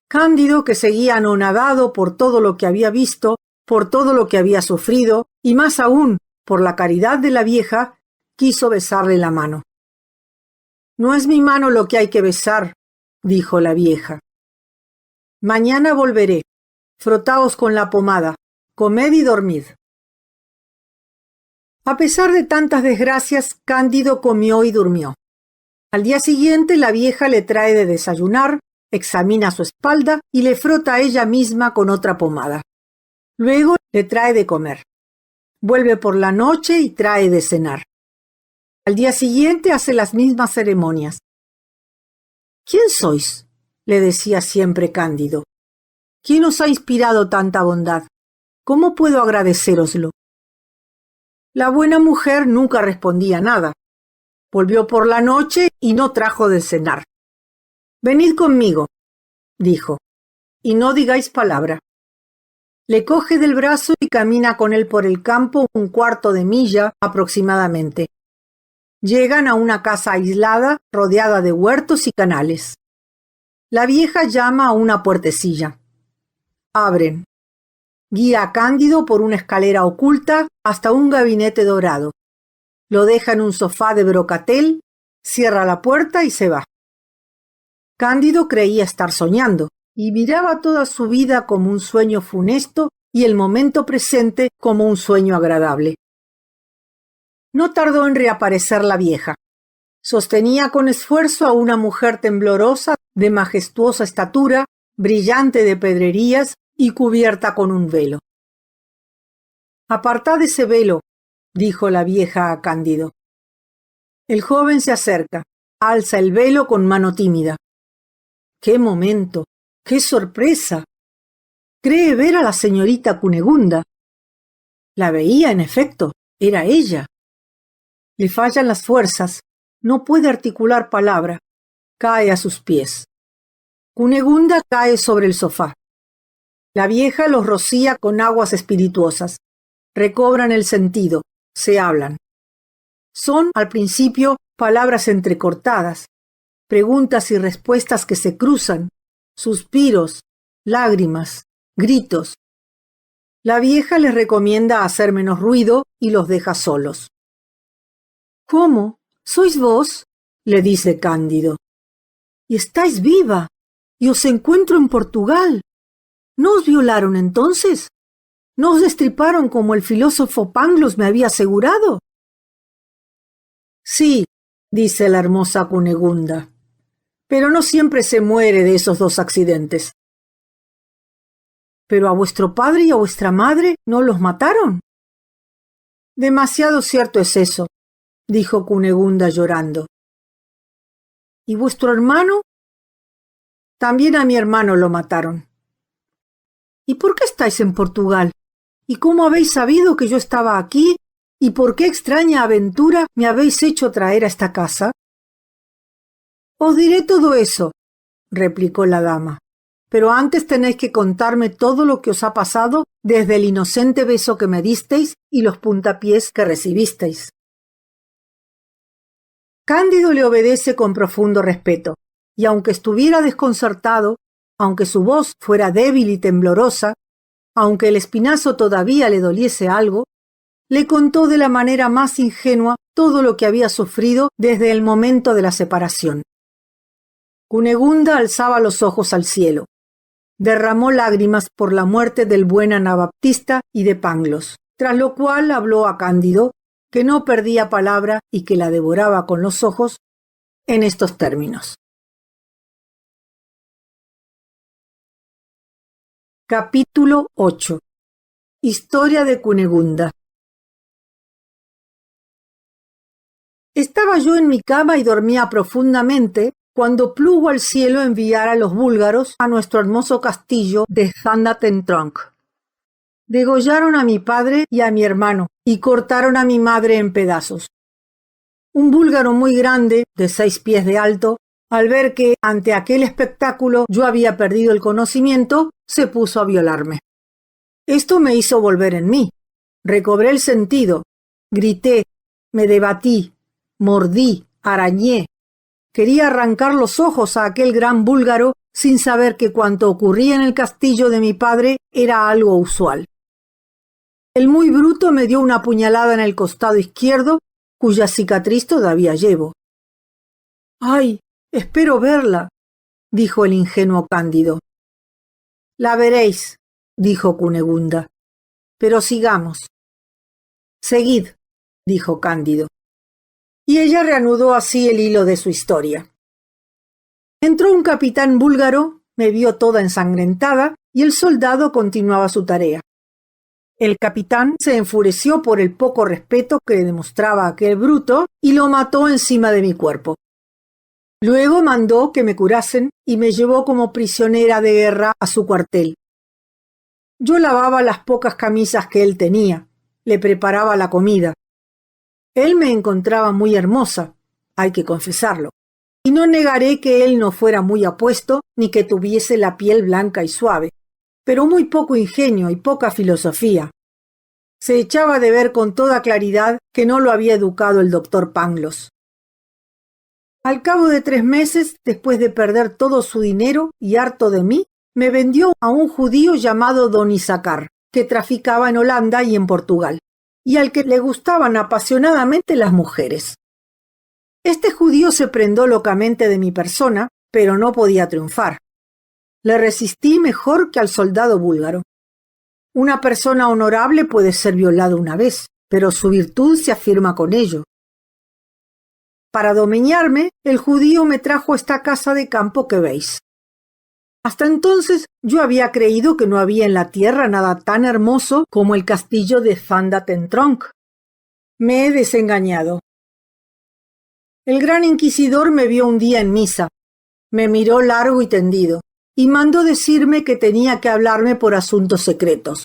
Cándido, que seguía anonadado por todo lo que había visto, por todo lo que había sufrido, y más aún por la caridad de la vieja, quiso besarle la mano. No es mi mano lo que hay que besar, dijo la vieja. Mañana volveré. Frotaos con la pomada, comed y dormid. A pesar de tantas desgracias, Cándido comió y durmió. Al día siguiente la vieja le trae de desayunar, examina su espalda y le frota a ella misma con otra pomada. Luego le trae de comer. Vuelve por la noche y trae de cenar. Al día siguiente hace las mismas ceremonias. ¿Quién sois?, le decía siempre Cándido. ¿Quién os ha inspirado tanta bondad? ¿Cómo puedo agradecéroslo? La buena mujer nunca respondía nada. Volvió por la noche y no trajo de cenar. Venid conmigo, dijo, y no digáis palabra. Le coge del brazo y camina con él por el campo un cuarto de milla aproximadamente. Llegan a una casa aislada, rodeada de huertos y canales. La vieja llama a una puertecilla. Abren. Guía a Cándido por una escalera oculta hasta un gabinete dorado. Lo deja en un sofá de brocatel, cierra la puerta y se va. Cándido creía estar soñando y miraba toda su vida como un sueño funesto y el momento presente como un sueño agradable. No tardó en reaparecer la vieja. Sostenía con esfuerzo a una mujer temblorosa, de majestuosa estatura, brillante de pedrerías y cubierta con un velo. «Apartad ese velo», dijo la vieja a Cándido. El joven se acerca, alza el velo con mano tímida. ¡Qué momento! ¡Qué sorpresa! Cree ver a la señorita Cunegunda. La veía, en efecto, era ella. Le fallan las fuerzas, no puede articular palabra, cae a sus pies. Cunegunda cae sobre el sofá. La vieja los rocía con aguas espirituosas. Recobran el sentido, se hablan. Son, al principio, palabras entrecortadas, preguntas y respuestas que se cruzan, suspiros, lágrimas, gritos. La vieja les recomienda hacer menos ruido y los deja solos. «¿Cómo? ¿Sois vos?», le dice Cándido. «Y estáis viva, y os encuentro en Portugal. ¿No os violaron entonces? ¿No os destriparon como el filósofo Pangloss me había asegurado?» «Sí», dice la hermosa Cunegunda, «pero no siempre se muere de esos dos accidentes». «¿Pero a vuestro padre y a vuestra madre no los mataron?» «Demasiado cierto es eso», dijo Cunegunda llorando. «¿Y vuestro hermano?» «También a mi hermano lo mataron». «¿Y por qué estáis en Portugal? ¿Y cómo habéis sabido que yo estaba aquí ¿Y por qué extraña aventura me habéis hecho traer a esta casa? Os diré todo eso, replicó la dama, pero antes tenéis que contarme todo lo que os ha pasado desde el inocente beso que me disteis y los puntapiés que recibisteis. Cándido le obedece con profundo respeto, y aunque estuviera desconcertado, aunque su voz fuera débil y temblorosa, aunque el espinazo todavía le doliese algo, le contó de la manera más ingenua todo lo que había sufrido desde el momento de la separación. Cunegunda alzaba los ojos al cielo. Derramó lágrimas por la muerte del buen Anabaptista y de Pangloss, tras lo cual habló a Cándido, que no perdía palabra y que la devoraba con los ojos, en estos términos. Capítulo 8. Historia de Cunegunda. Estaba yo en mi cama y dormía profundamente cuando plugo al cielo enviar a los búlgaros a nuestro hermoso castillo de Thandatentrunk. Degollaron a mi padre y a mi hermano y cortaron a mi madre en pedazos. Un búlgaro muy grande, de 6 pies de alto, al ver que ante aquel espectáculo yo había perdido el conocimiento, se puso a violarme. Esto me hizo volver en mí. Recobré el sentido. Grité, me debatí, mordí, arañé. Quería arrancar los ojos a aquel gran búlgaro sin saber que cuanto ocurría en el castillo de mi padre era algo usual. El muy bruto me dio una puñalada en el costado izquierdo, cuya cicatriz todavía llevo. «¡Ay, espero verla!», dijo el ingenuo Cándido. «La veréis», dijo Cunegunda. «Pero sigamos». «Seguid», dijo Cándido. Y ella reanudó así el hilo de su historia. Entró un capitán búlgaro, me vio toda ensangrentada y el soldado continuaba su tarea. El capitán se enfureció por el poco respeto que le demostraba aquel bruto y lo mató encima de mi cuerpo. Luego mandó que me curasen y me llevó como prisionera de guerra a su cuartel. Yo lavaba las pocas camisas que él tenía, le preparaba la comida. Él me encontraba muy hermosa, hay que confesarlo, y no negaré que él no fuera muy apuesto ni que tuviese la piel blanca y suave, pero muy poco ingenio y poca filosofía. Se echaba de ver con toda claridad que no lo había educado el doctor Pangloss. Al cabo de 3 meses, después de perder todo su dinero y harto de mí, me vendió a un judío llamado Don Issachar, que traficaba en Holanda y en Portugal, y al que le gustaban apasionadamente las mujeres. Este judío se prendó locamente de mi persona, pero no podía triunfar. Le resistí mejor que al soldado búlgaro. Una persona honorable puede ser violada una vez, pero su virtud se afirma con ello. Para domeñarme, el judío me trajo a esta casa de campo que veis. Hasta entonces yo había creído que no había en la tierra nada tan hermoso como el castillo de Thandatentrunk. Me he desengañado. El gran inquisidor me vio un día en misa, me miró largo y tendido, y mandó decirme que tenía que hablarme por asuntos secretos.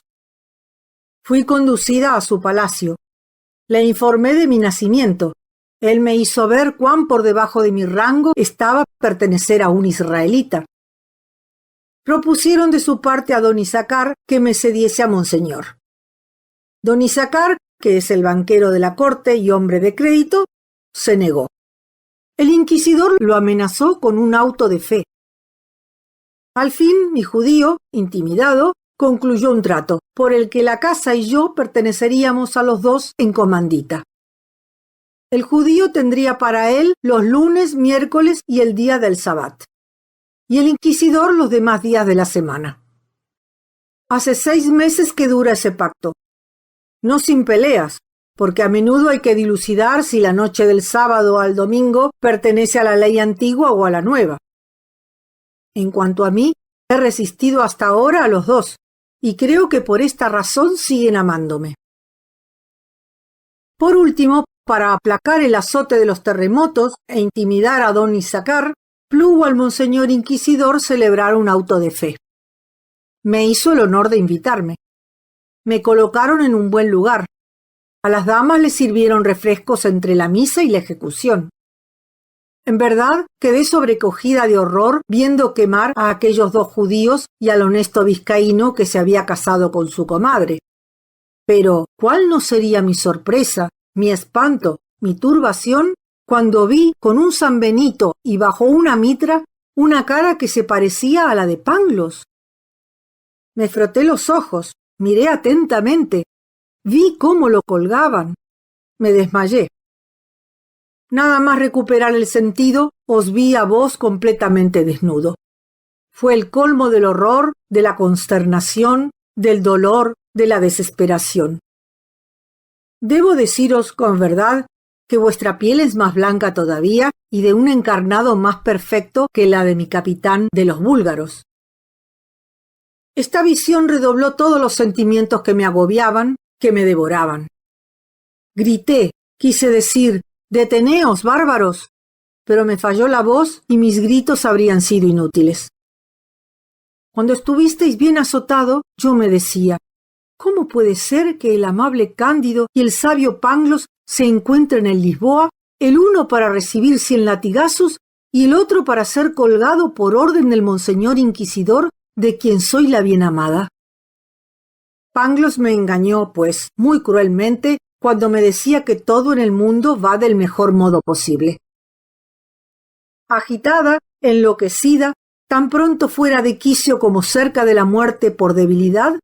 Fui conducida a su palacio. Le informé de mi nacimiento. Él me hizo ver cuán por debajo de mi rango estaba pertenecer a un israelita. Propusieron de su parte a don Issachar que me cediese a Monseñor. Don Issachar, que es el banquero de la corte y hombre de crédito, se negó. El inquisidor lo amenazó con un auto de fe. Al fin, mi judío, intimidado, concluyó un trato, por el que la casa y yo perteneceríamos a los dos en comandita. El judío tendría para él los lunes, miércoles y el día del Sabbat, y el inquisidor los demás días de la semana. Hace 6 meses que dura ese pacto. No sin peleas, porque a menudo hay que dilucidar si la noche del sábado al domingo pertenece a la ley antigua o a la nueva. En cuanto a mí, he resistido hasta ahora a los dos, y creo que por esta razón siguen amándome. Por último, para aplacar el azote de los terremotos e intimidar a don Issachar, plugo al monseñor inquisidor celebrar un auto de fe. Me hizo el honor de invitarme. Me colocaron en un buen lugar. A las damas les sirvieron refrescos entre la misa y la ejecución. En verdad, quedé sobrecogida de horror viendo quemar a aquellos dos judíos y al honesto vizcaíno que se había casado con su comadre. Pero, ¿cuál no sería mi sorpresa, mi espanto, mi turbación, cuando vi con un San Benito y bajo una mitra una cara que se parecía a la de Pangloss? Me froté los ojos, miré atentamente, vi cómo lo colgaban. Me desmayé. Nada más recuperar el sentido, os vi a vos completamente desnudo. Fue el colmo del horror, de la consternación, del dolor, de la desesperación. Debo deciros con verdad que vuestra piel es más blanca todavía y de un encarnado más perfecto que la de mi capitán de los búlgaros. Esta visión redobló todos los sentimientos que me agobiaban, que me devoraban. Grité, quise decir: «¡Deteneos, bárbaros!», pero me falló la voz y mis gritos habrían sido inútiles. Cuando estuvisteis bien azotado, yo me decía: ¿cómo puede ser que el amable Cándido y el sabio Pangloss se encuentren en Lisboa, el uno para recibir 100 latigazos y el otro para ser colgado por orden del monseñor inquisidor, de quien soy la bien amada? Pangloss me engañó, pues, muy cruelmente, cuando me decía que todo en el mundo va del mejor modo posible. Agitada, enloquecida, tan pronto fuera de quicio como cerca de la muerte por debilidad,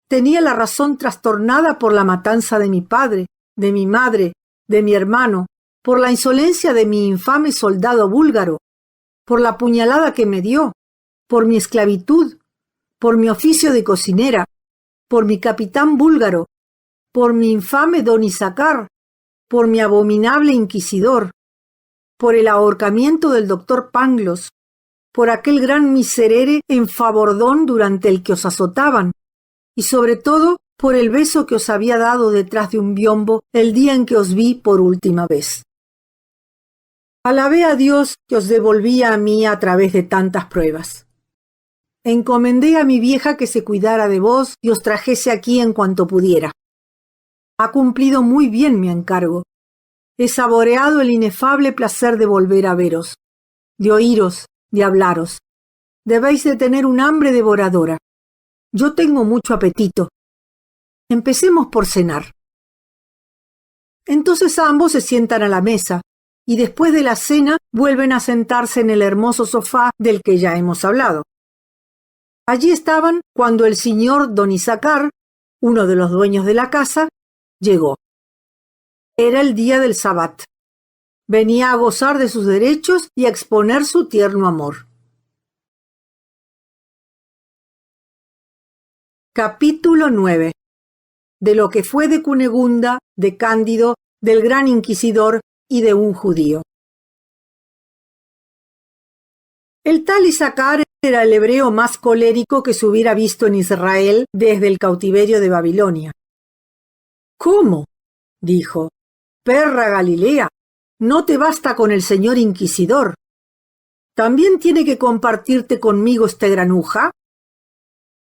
tenía la razón trastornada por la matanza de mi padre, de mi madre, de mi hermano, por la insolencia de mi infame soldado búlgaro, por la puñalada que me dio, por mi esclavitud, por mi oficio de cocinera, por mi capitán búlgaro, por mi infame don Isacar, por mi abominable inquisidor, por el ahorcamiento del doctor Pangloss, por aquel gran miserere en Favordón durante el que os azotaban, y sobre todo por el beso que os había dado detrás de un biombo el día en que os vi por última vez. Alabé a Dios que os devolvía a mí a través de tantas pruebas. Encomendé a mi vieja que se cuidara de vos y os trajese aquí en cuanto pudiera. Ha cumplido muy bien mi encargo. He saboreado el inefable placer de volver a veros, de oíros, de hablaros. Debéis de tener un hambre devoradora. Yo tengo mucho apetito. Empecemos por cenar. Entonces ambos se sientan a la mesa, y después de la cena vuelven a sentarse en el hermoso sofá del que ya hemos hablado. Allí estaban cuando el señor don Isacar, uno de los dueños de la casa, llegó. Era el día del Sabbat. Venía a gozar de sus derechos y a exponer su tierno amor. Capítulo 9. De lo que fue de Cunegunda, de Cándido, del gran inquisidor y de un judío. El tal Isacar era el hebreo más colérico que se hubiera visto en Israel desde el cautiverio de Babilonia. «¿Cómo?», dijo. «Perra Galilea, no te basta con el señor inquisidor. ¿También tiene que compartirte conmigo este granuja?».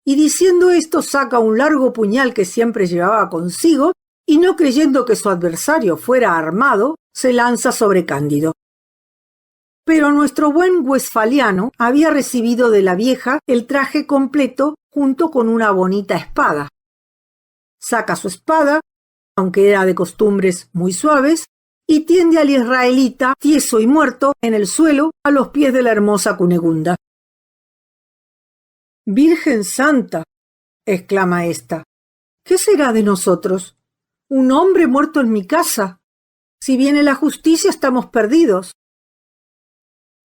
Y diciendo esto saca un largo puñal que siempre llevaba consigo y no creyendo que su adversario fuera armado, se lanza sobre Cándido. Pero nuestro buen westfaliano había recibido de la vieja el traje completo junto con una bonita espada. Saca su espada, aunque era de costumbres muy suaves, y tiende al israelita, tieso y muerto, en el suelo a los pies de la hermosa Cunegunda. «Virgen Santa», exclama ésta, «¿qué será de nosotros? Un hombre muerto en mi casa. Si viene la justicia estamos perdidos».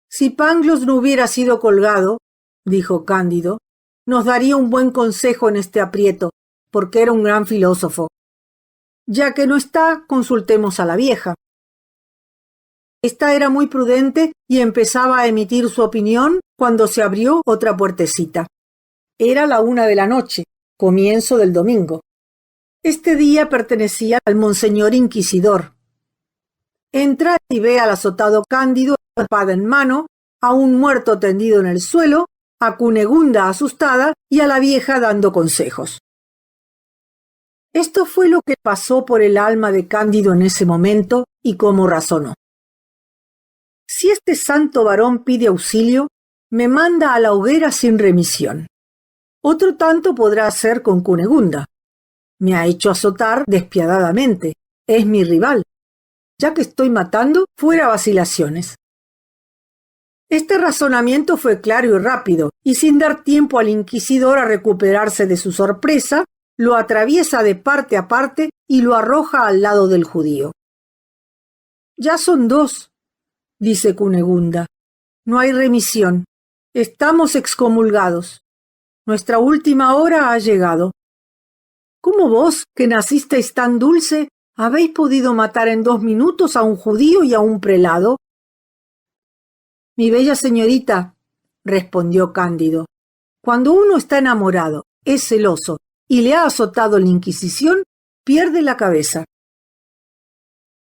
«Si Pangloss no hubiera sido colgado», dijo Cándido, «nos daría un buen consejo en este aprieto, porque era un gran filósofo. Ya que no está, consultemos a la vieja». Esta era muy prudente y empezaba a emitir su opinión cuando se abrió otra puertecita. Era la 1 de la noche, comienzo del domingo. Este día pertenecía al monseñor inquisidor. Entra y ve al azotado Cándido, espada en mano, a un muerto tendido en el suelo, a Cunegunda asustada y a la vieja dando consejos. Esto fue lo que pasó por el alma de Cándido en ese momento y cómo razonó. Si este santo varón pide auxilio, me manda a la hoguera sin remisión. Otro tanto podrá hacer con Cunegunda. Me ha hecho azotar despiadadamente. Es mi rival. Ya que estoy matando, fuera vacilaciones. Este razonamiento fue claro y rápido, y sin dar tiempo al inquisidor a recuperarse de su sorpresa, lo atraviesa de parte a parte y lo arroja al lado del judío. Ya son dos, dice Cunegunda. No hay remisión. Estamos excomulgados. Nuestra última hora ha llegado. ¿Cómo vos, que nacisteis tan dulce, habéis podido matar en 2 minutos a un judío y a un prelado? Mi bella señorita, respondió Cándido, cuando uno está enamorado, es celoso y le ha azotado la Inquisición, pierde la cabeza.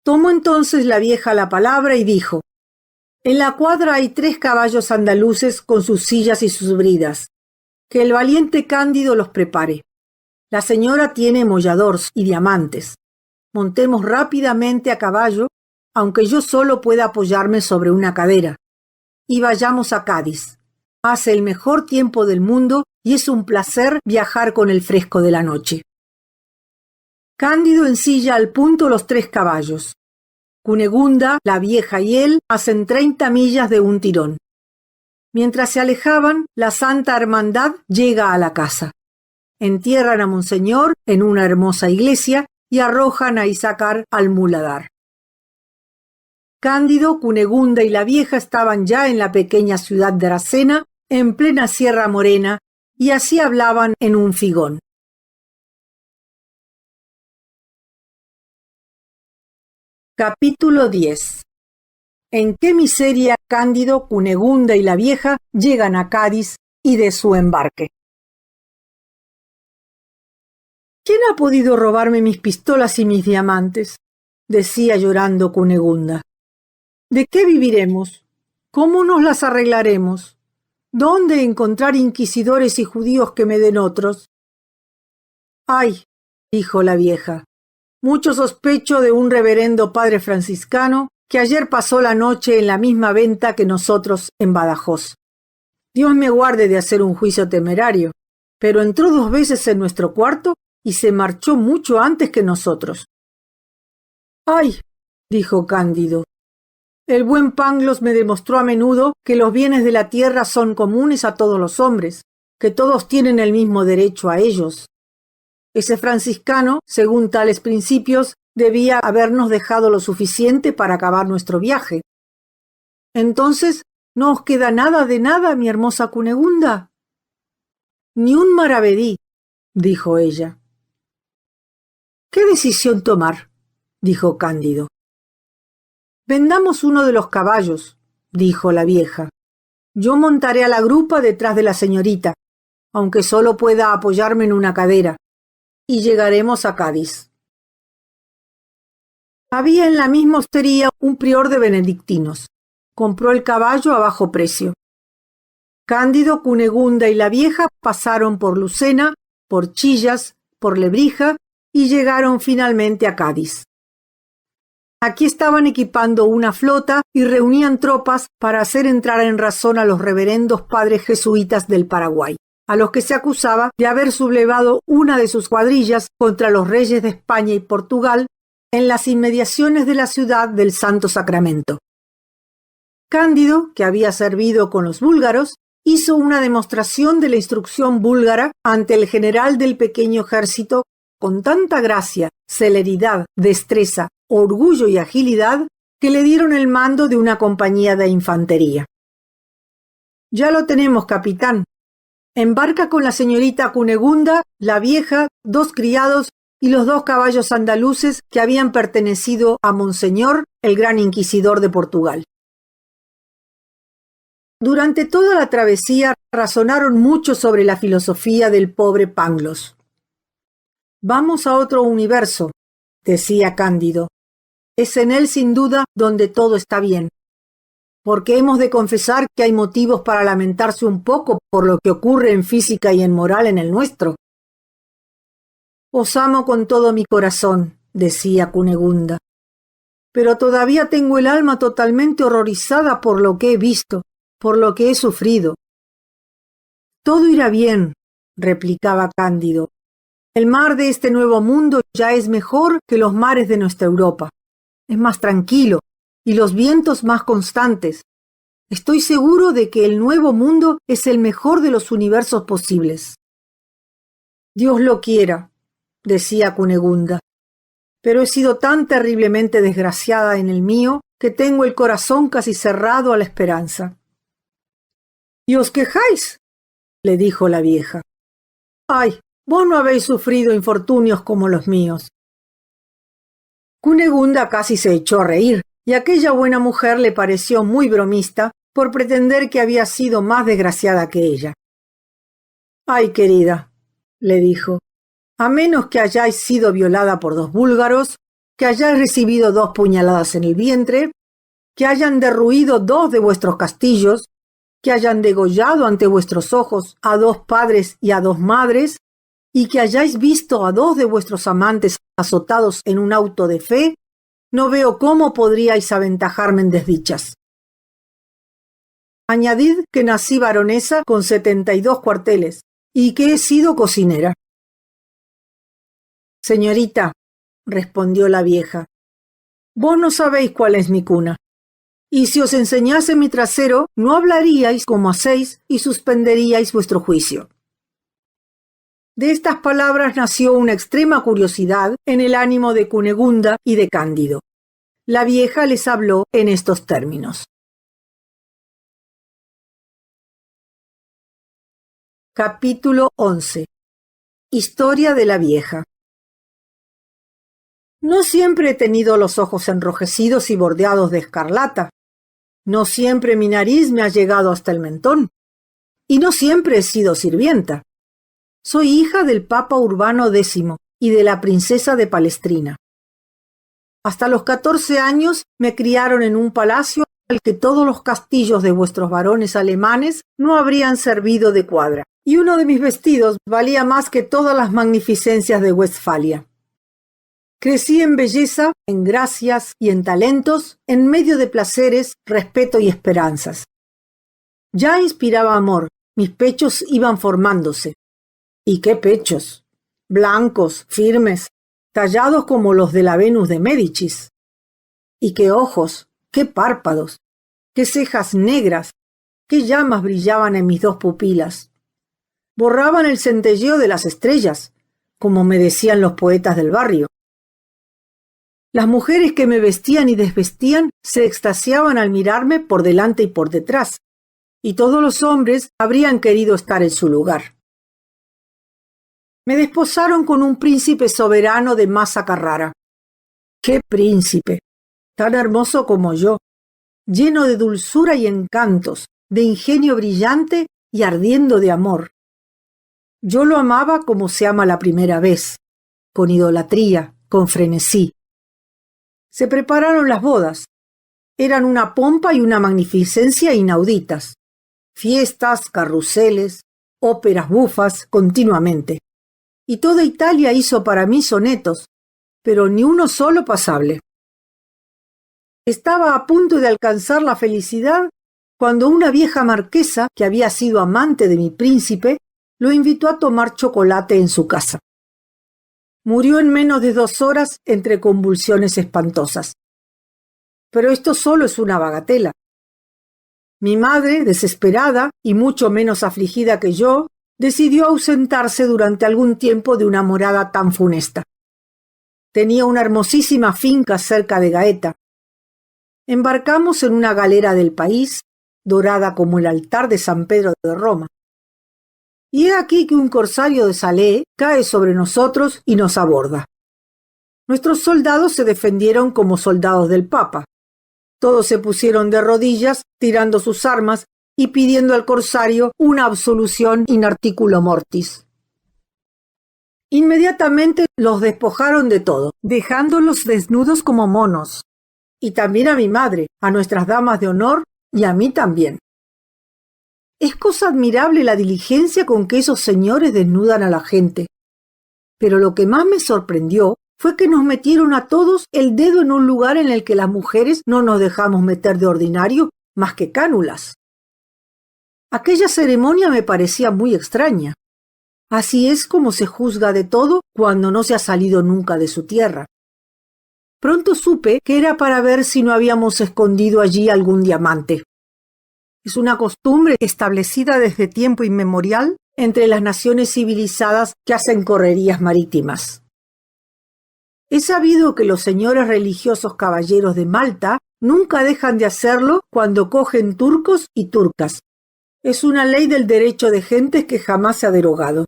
Tomó entonces la vieja la palabra y dijo: en la cuadra hay 3 caballos andaluces con sus sillas y sus bridas. Que el valiente Cándido los prepare. La señora tiene molladores y diamantes. Montemos rápidamente a caballo, aunque yo solo pueda apoyarme sobre una cadera, y vayamos a Cádiz. Hace el mejor tiempo del mundo y es un placer viajar con el fresco de la noche. Cándido ensilla al punto los 3 caballos. Cunegunda, la vieja y él hacen 30 millas de un tirón. Mientras se alejaban, la Santa Hermandad llega a la casa. Entierran a Monseñor en una hermosa iglesia y arrojan a Issácar al muladar. Cándido, Cunegunda y la vieja estaban ya en la pequeña ciudad de Aracena, en plena Sierra Morena, y así hablaban en un figón. Capítulo 10. En qué miseria Cándido, Cunegunda y la vieja llegan a Cádiz y de su embarque. ¿Quién ha podido robarme mis pistolas y mis diamantes?, decía llorando Cunegunda. ¿De qué viviremos? ¿Cómo nos las arreglaremos? ¿Dónde encontrar inquisidores y judíos que me den otros? Ay, dijo la vieja, mucho sospecho de un reverendo padre franciscano que ayer pasó la noche en la misma venta que nosotros en Badajoz. Dios me guarde de hacer un juicio temerario, pero entró 2 veces en nuestro cuarto y se marchó mucho antes que nosotros. Ay, dijo Cándido, el buen Pangloss me demostró a menudo que los bienes de la tierra son comunes a todos los hombres, que todos tienen el mismo derecho a ellos. Ese franciscano, según tales principios, debía habernos dejado lo suficiente para acabar nuestro viaje. Entonces, ¿no os queda nada de nada, mi hermosa Cunegunda? Ni un maravedí, dijo ella. ¿Qué decisión tomar?, dijo Cándido. Vendamos uno de los caballos, dijo la vieja. Yo montaré a la grupa detrás de la señorita, aunque solo pueda apoyarme en una cadera, y llegaremos a Cádiz. Había en la misma hostería un prior de benedictinos. Compró el caballo a bajo precio. Cándido, Cunegunda y la vieja pasaron por Lucena, por Chillas, por Lebrija y llegaron finalmente a Cádiz. Aquí estaban equipando una flota y reunían tropas para hacer entrar en razón a los reverendos padres jesuitas del Paraguay, a los que se acusaba de haber sublevado una de sus cuadrillas contra los reyes de España y Portugal en las inmediaciones de la ciudad del Santo Sacramento. Cándido, que había servido con los búlgaros, hizo una demostración de la instrucción búlgara ante el general del pequeño ejército con tanta gracia, celeridad, destreza, orgullo y agilidad que le dieron el mando de una compañía de infantería. Ya lo tenemos, capitán. Embarca con la señorita Cunegunda, la vieja, 2 criados y los 2 caballos andaluces que habían pertenecido a Monseñor, el gran inquisidor de Portugal. Durante toda la travesía razonaron mucho sobre la filosofía del pobre Pangloss. Vamos a otro universo, decía Cándido. Es en él sin duda donde todo está bien. Porque hemos de confesar que hay motivos para lamentarse un poco por lo que ocurre en física y en moral en el nuestro. Os amo con todo mi corazón, decía Cunegunda, pero todavía tengo el alma totalmente horrorizada por lo que he visto, por lo que he sufrido. Todo irá bien, replicaba Cándido. El mar de este nuevo mundo ya es mejor que los mares de nuestra Europa. Es más tranquilo y los vientos más constantes. Estoy seguro de que el nuevo mundo es el mejor de los universos posibles. Dios lo quiera, decía Cunegunda, pero he sido tan terriblemente desgraciada en el mío que tengo el corazón casi cerrado a la esperanza. ¿Y os quejáis?, le dijo la vieja. ¡Ay! Vos no habéis sufrido infortunios como los míos. Cunegunda casi se echó a reír, y aquella buena mujer le pareció muy bromista por pretender que había sido más desgraciada que ella. «Ay, querida», le dijo, «a menos que hayáis sido violada por 2 búlgaros, que hayáis recibido 2 puñaladas en el vientre, que hayan derruido 2 de vuestros castillos, que hayan degollado ante vuestros ojos a 2 padres y a 2 madres, y que hayáis visto a 2 de vuestros amantes azotados en un auto de fe, no veo cómo podríais aventajarme en desdichas. Añadid que nací baronesa con 72 cuarteles y que he sido cocinera». «Señorita», respondió la vieja, «vos no sabéis cuál es mi cuna, y si os enseñase mi trasero, no hablaríais como hacéis y suspenderíais vuestro juicio». De estas palabras nació una extrema curiosidad en el ánimo de Cunegunda y de Cándido. La vieja les habló en estos términos. Capítulo 11. Historia de la vieja. No siempre he tenido los ojos enrojecidos y bordeados de escarlata. No siempre mi nariz me ha llegado hasta el mentón. Y no siempre he sido sirvienta. Soy hija del Papa Urbano X y de la princesa de Palestrina. Hasta los 14 años me criaron en un palacio al que todos los castillos de vuestros varones alemanes no habrían servido de cuadra, y uno de mis vestidos valía más que todas las magnificencias de Westfalia. Crecí en belleza, en gracias y en talentos, en medio de placeres, respeto y esperanzas. Ya inspiraba amor, mis pechos iban formándose. ¿Y qué pechos? Blancos, firmes, tallados como los de la Venus de Médicis. Y qué ojos, qué párpados, qué cejas negras, qué llamas brillaban en mis 2 pupilas. Borraban el centelleo de las estrellas, como me decían los poetas del barrio. Las mujeres que me vestían y desvestían se extasiaban al mirarme por delante y por detrás, y todos los hombres habrían querido estar en su lugar. Me desposaron con un príncipe soberano de Massa Carrara. ¡Qué príncipe! Tan hermoso como yo, lleno de dulzura y encantos, de ingenio brillante y ardiendo de amor. Yo lo amaba como se ama la primera vez, con idolatría, con frenesí. Se prepararon las bodas. Eran una pompa y una magnificencia inauditas. Fiestas, carruseles, óperas bufas continuamente. Y toda Italia hizo para mí sonetos, pero ni uno solo pasable. Estaba a punto de alcanzar la felicidad cuando una vieja marquesa, que había sido amante de mi príncipe, lo invitó a tomar chocolate en su casa. Murió en menos de 2 horas entre convulsiones espantosas. Pero esto solo es una bagatela. Mi madre, desesperada y mucho menos afligida que yo, decidió ausentarse durante algún tiempo de una morada tan funesta. Tenía una hermosísima finca cerca de Gaeta. Embarcamos en una galera del país, dorada como el altar de San Pedro de Roma. Y he aquí que un corsario de Salé cae sobre nosotros y nos aborda. Nuestros soldados se defendieron como soldados del Papa. Todos se pusieron de rodillas, tirando sus armas y pidiendo al corsario una absolución in articulo mortis. Inmediatamente los despojaron de todo, dejándolos desnudos como monos, y también a mi madre, a nuestras damas de honor y a mí también. Es cosa admirable la diligencia con que esos señores desnudan a la gente. Pero lo que más me sorprendió fue que nos metieron a todos el dedo en un lugar en el que las mujeres no nos dejamos meter de ordinario más que cánulas. Aquella ceremonia me parecía muy extraña. Así es como se juzga de todo cuando no se ha salido nunca de su tierra. Pronto supe que era para ver si no habíamos escondido allí algún diamante. Es una costumbre establecida desde tiempo inmemorial entre las naciones civilizadas que hacen correrías marítimas. He sabido que los señores religiosos caballeros de Malta nunca dejan de hacerlo cuando cogen turcos y turcas. Es una ley del derecho de gentes que jamás se ha derogado.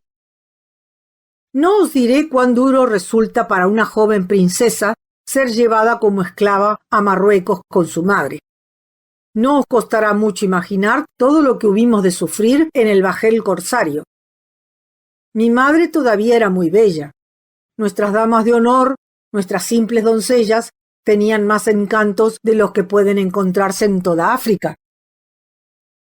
No os diré cuán duro resulta para una joven princesa ser llevada como esclava a Marruecos con su madre. No os costará mucho imaginar todo lo que hubimos de sufrir en el bajel corsario. Mi madre todavía era muy bella. Nuestras damas de honor, nuestras simples doncellas, tenían más encantos de los que pueden encontrarse en toda África.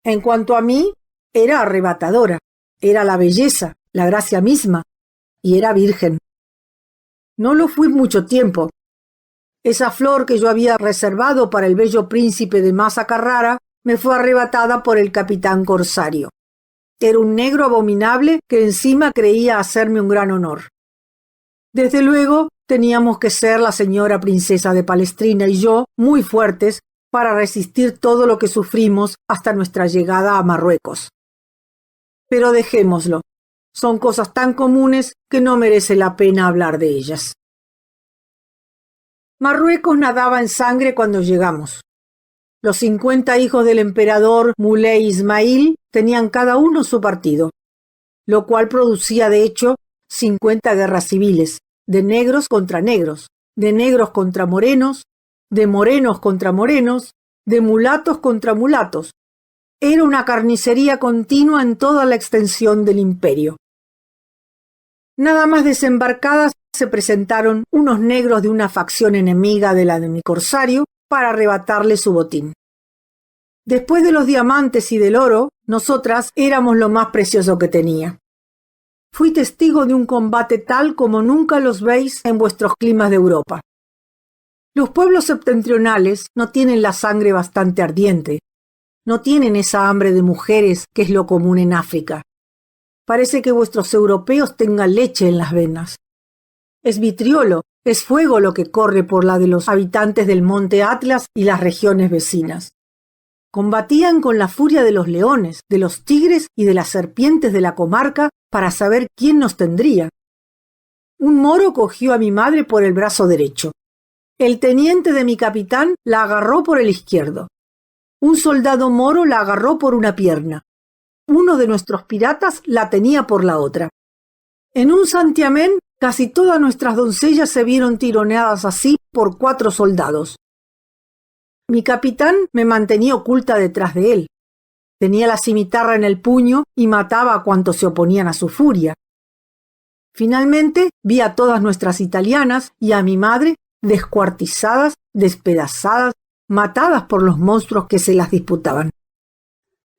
En cuanto a mí, era arrebatadora, era la belleza, la gracia misma, y era virgen. No lo fui mucho tiempo. Esa flor que yo había reservado para el bello príncipe de Masa Carrara me fue arrebatada por el capitán corsario. Era un negro abominable que encima creía hacerme un gran honor. Desde luego, teníamos que ser la señora princesa de Palestrina y yo muy fuertes para resistir todo lo que sufrimos hasta nuestra llegada a Marruecos. Pero dejémoslo. Son cosas tan comunes que no merece la pena hablar de ellas. Marruecos nadaba en sangre cuando llegamos. Los 50 hijos del emperador Muley Ismail tenían cada uno su partido, lo cual producía de hecho 50 guerras civiles, de negros contra negros, de negros contra morenos, de morenos contra morenos, de mulatos contra mulatos. Era una carnicería continua en toda la extensión del imperio. Nada más desembarcadas se presentaron unos negros de una facción enemiga de la de mi corsario para arrebatarle su botín. Después de los diamantes y del oro, nosotras éramos lo más precioso que tenía. Fui testigo de un combate tal como nunca los veis en vuestros climas de Europa. Los pueblos septentrionales no tienen la sangre bastante ardiente, no tienen esa hambre de mujeres que es lo común en África. Parece que vuestros europeos tengan leche en las venas. Es vitriolo, es fuego lo que corre por la de los habitantes del monte Atlas y las regiones vecinas. Combatían con la furia de los leones, de los tigres y de las serpientes de la comarca para saber quién nos tendría. Un moro cogió a mi madre por el brazo derecho. El teniente de mi capitán la agarró por el izquierdo. Un soldado moro la agarró por una pierna. Uno de nuestros piratas la tenía por la otra. En un santiamén, casi todas nuestras doncellas se vieron tironeadas así por 4 soldados. Mi capitán me mantenía oculta detrás de él. Tenía la cimitarra en el puño y mataba a cuantos se oponían a su furia. Finalmente vi a todas nuestras italianas y a mi madre descuartizadas, despedazadas, matadas por los monstruos que se las disputaban.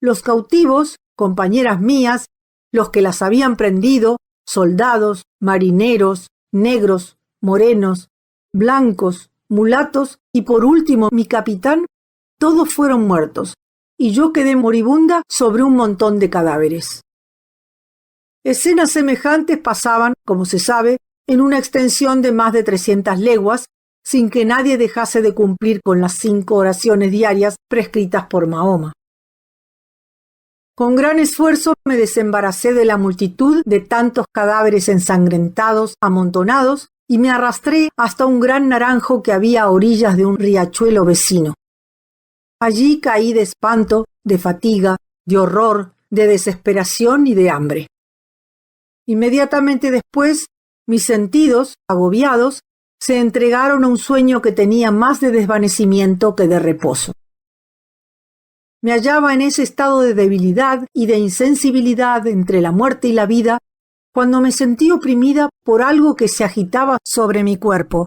Los cautivos, compañeras mías, los que las habían prendido, soldados, marineros, negros, morenos, blancos, mulatos y por último mi capitán, todos fueron muertos, y yo quedé moribunda sobre un montón de cadáveres. Escenas semejantes pasaban, como se sabe, en una extensión de más de 300 leguas, sin que nadie dejase de cumplir con las 5 oraciones diarias prescritas por Mahoma. Con gran esfuerzo me desembaracé de la multitud de tantos cadáveres ensangrentados, amontonados, y me arrastré hasta un gran naranjo que había a orillas de un riachuelo vecino. Allí caí de espanto, de fatiga, de horror, de desesperación y de hambre. Inmediatamente después, mis sentidos, agobiados, se entregaron a un sueño que tenía más de desvanecimiento que de reposo. Me hallaba en ese estado de debilidad y de insensibilidad entre la muerte y la vida, cuando me sentí oprimida por algo que se agitaba sobre mi cuerpo.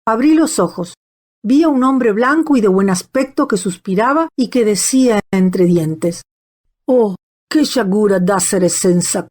Abrí los ojos. Vi a un hombre blanco y de buen aspecto que suspiraba y que decía entre dientes: «Oh, che sciagura d'essere senza